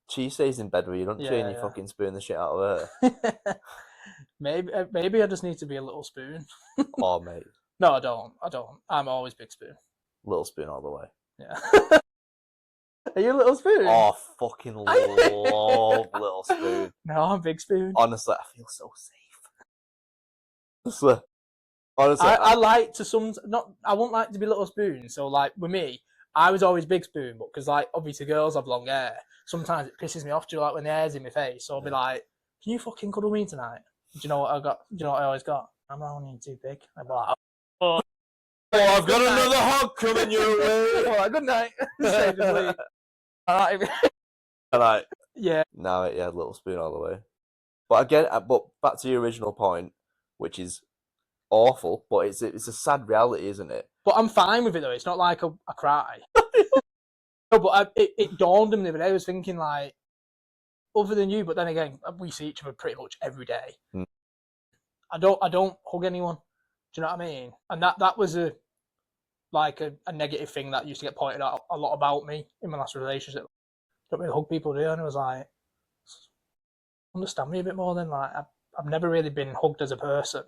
she stays in bed with you, don't you? And you fucking spoon the shit out of her. Maybe I just need to be a little spoon. Oh, mate. No, I don't. I'm always big spoon. Little spoon all the way. Yeah. Are you a little spoon? Oh, fucking love little spoon. No, I'm big spoon. Honestly, I feel so safe. Honestly, I like to I won't like to be little spoon. So like with me, I was always big spoon, but because like obviously girls have long hair, sometimes it pisses me off. Do you like when the hair's in my face? So I'll be like, "Can you fucking cuddle me tonight?" Do you know what I got? Do you know what I always got? I'm only too big. I'm like, oh, I've got another hug coming your way. Well, good night. Alright. Yeah. No, yeah, little spoon all the way. But again, back to your original point, which is awful, but it's a sad reality, isn't it? But I'm fine with it though. It's not like I cry. No, but it dawned on me the other day. I was thinking like, other than you, but then again, we see each other pretty much every day. Mm. I don't hug anyone. Do you know what I mean? And that was a negative thing that used to get pointed out a lot about me in my last relationship. Don't really hug people, do you? And I was like, understand me a bit more then. Like, I've never really been hugged as a person.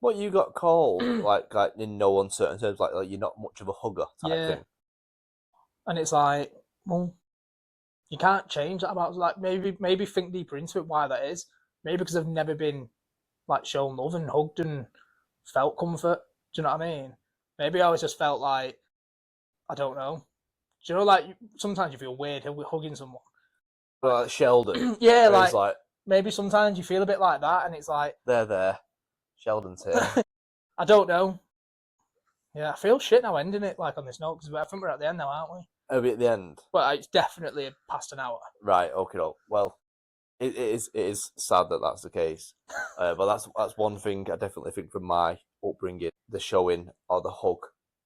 What you got called, like in no uncertain terms, like you're not much of a hugger type thing. And it's like, well, you can't change that about, like, maybe think deeper into it why that is. Maybe because I've never been like shown love and hugged and felt comfort. Do you know what I mean? Maybe I always just felt like, I don't know. Do you know, like, sometimes you feel weird hugging someone. But like Sheldon, Yeah, like maybe sometimes you feel a bit like that, and it's like, they're there. Sheldon's here. I don't know. Yeah, I feel shit now ending it like on this note, because I think we're at the end now, aren't we? Are we at the end? Well, it's definitely past an hour. Right. Okay. Well, it is sad that that's the case, but that's one thing I definitely think from my upbringing: the showing or the hug,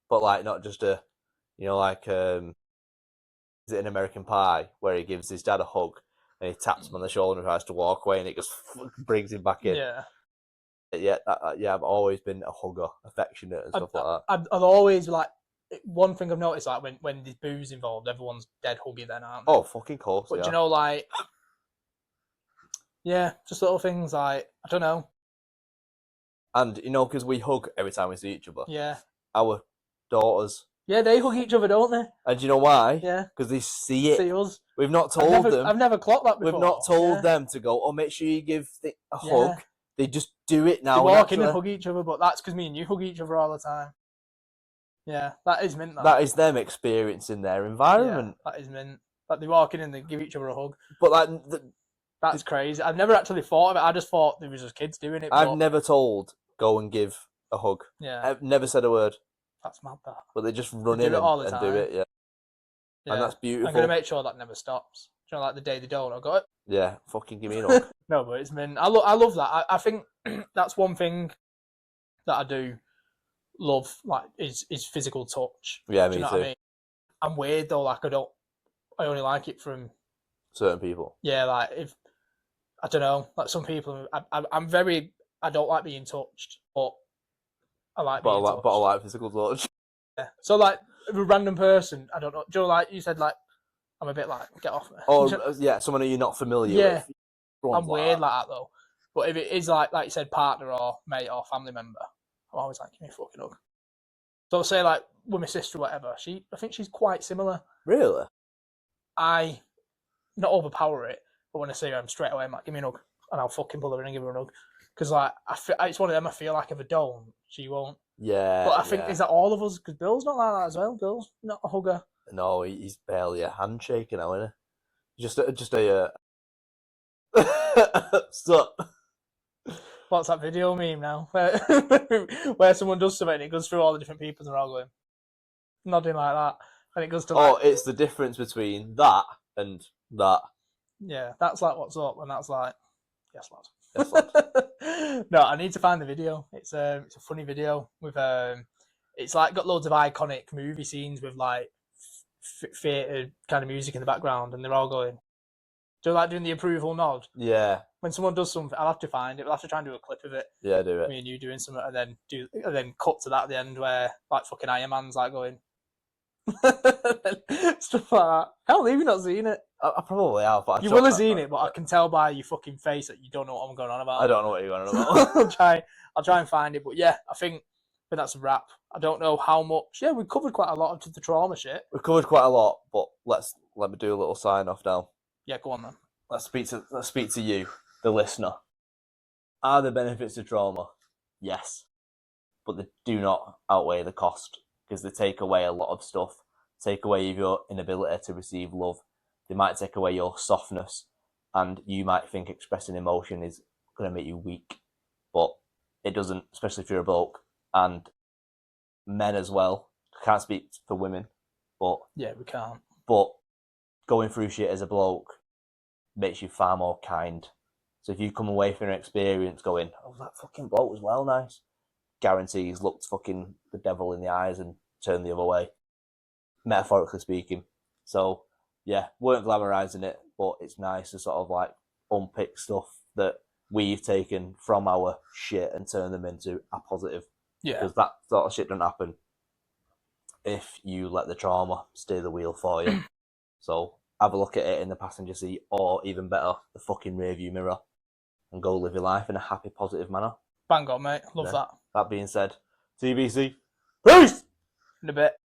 but like not just a, like is it an American Pie where he gives his dad a hug and he taps him on the shoulder and tries to walk away and it just brings him back in. Yeah. Yeah, I've always been a hugger, affectionate and stuff like that. I've always, like, one thing I've noticed, like, when there's booze involved, everyone's dead huggy then, aren't they? Oh, fucking course. But yeah. do you know, like, yeah, just little things like, I don't know. And because we hug every time we see each other. Yeah. Our daughters. Yeah, they hug each other, don't they? And do you know why? Yeah. Because they see it. See us. We've not told them. I've never clocked that before. We've not told them to go, oh, make sure you give a hug. They just do it now. They walk in and hug each other, but that's because me and you hug each other all the time. Yeah, that is mint. That is them experiencing their environment. Yeah, that is mint. Like, they walk in and they give each other a hug. But like, that's crazy. I've never actually thought of it. I just thought there was just kids doing it. I've never told go and give a hug. Yeah. I've never said a word. That's mad, that. But they just run in and do it, yeah. And that's beautiful. I'm going to make sure that never stops. Do you know, like the day they don't, I got it. Yeah, fucking give me a hug. No, but it's mint. I love that. I think that's one thing that I do love, like, is physical touch. Yeah, do you me know too. What I mean? I'm weird though. Like, I only like it from certain people. Yeah, like, if I don't know, like some people, I don't like being touched, but I like being touched. But I like physical touch. Yeah. So, like, if a random person, I don't know, Joe, like you said, like, I'm a bit like, get off me. Oh, yeah, someone who you're not familiar with. I'm weird like that though. But if it is like you said, partner or mate or family member, I'm always like, give me a fucking hug. So I'll say, like, with my sister or whatever, I think she's quite similar. Really? I not overpower it, but when I see her, I'm straight away, I'm like, give me a hug. And I'll fucking pull her in and give her a hug. Because, like, it's one of them, I feel like if I don't, she won't. Yeah. But I think, is that all of us? Because Bill's not like that as well. Bill's not a hugger. No, he's barely a handshake now, isn't he? Just a Stop. What's that video meme now? Where someone does something and it goes through all the different people and they're all going, nodding like that. And it goes to, like... Oh, it's the difference between that and that. Yeah, that's like, what's up? And that's like, yes, lad. Yes, lad. No, I need to find the video. It's a funny video with it's like got loads of iconic movie scenes with like theatre kind of music in the background, and they're all going, do you like doing the approval nod? Yeah. When someone does something, I'll have to find it. We'll have to try and do a clip of it. Yeah, do it. Me and you doing something, and then cut to that at the end where like fucking Iron Man's like going stuff like that. I can't believe you've not seen it. I probably have, but you will have seen it, but I can tell by your fucking face that you don't know what I'm going on about. I don't know what you're going on about. I'll try and find it, but yeah, I think that's a wrap. I don't know how much. Yeah, we covered quite a lot of the trauma shit. We've covered quite a lot, but let me do a little sign off now. Yeah, go on then. Let's speak to you, the listener. Are there benefits to trauma? Yes, but they do not outweigh the cost, because they take away a lot of stuff. Take away your inability to receive love. They might take away your softness, and you might think expressing emotion is going to make you weak, but it doesn't, especially if you're a bloke. And men as well. I can't speak for women, but... Yeah, we can't. But going through shit as a bloke makes you far more kind. So if you come away from an experience going, oh, that fucking bloke was well nice, guarantees looked fucking the devil in the eyes and turned the other way, metaphorically speaking. So yeah, weren't glamorizing it, but it's nice to sort of like unpick stuff that we've taken from our shit and turn them into a positive. Yeah. Because that sort of shit doesn't happen if you let the trauma steer the wheel for you. So have a look at it in the passenger seat, or even better, the fucking rear view mirror, and go live your life in a happy, positive manner. Bang on, mate. Love that. That being said, TBC, peace! In a bit.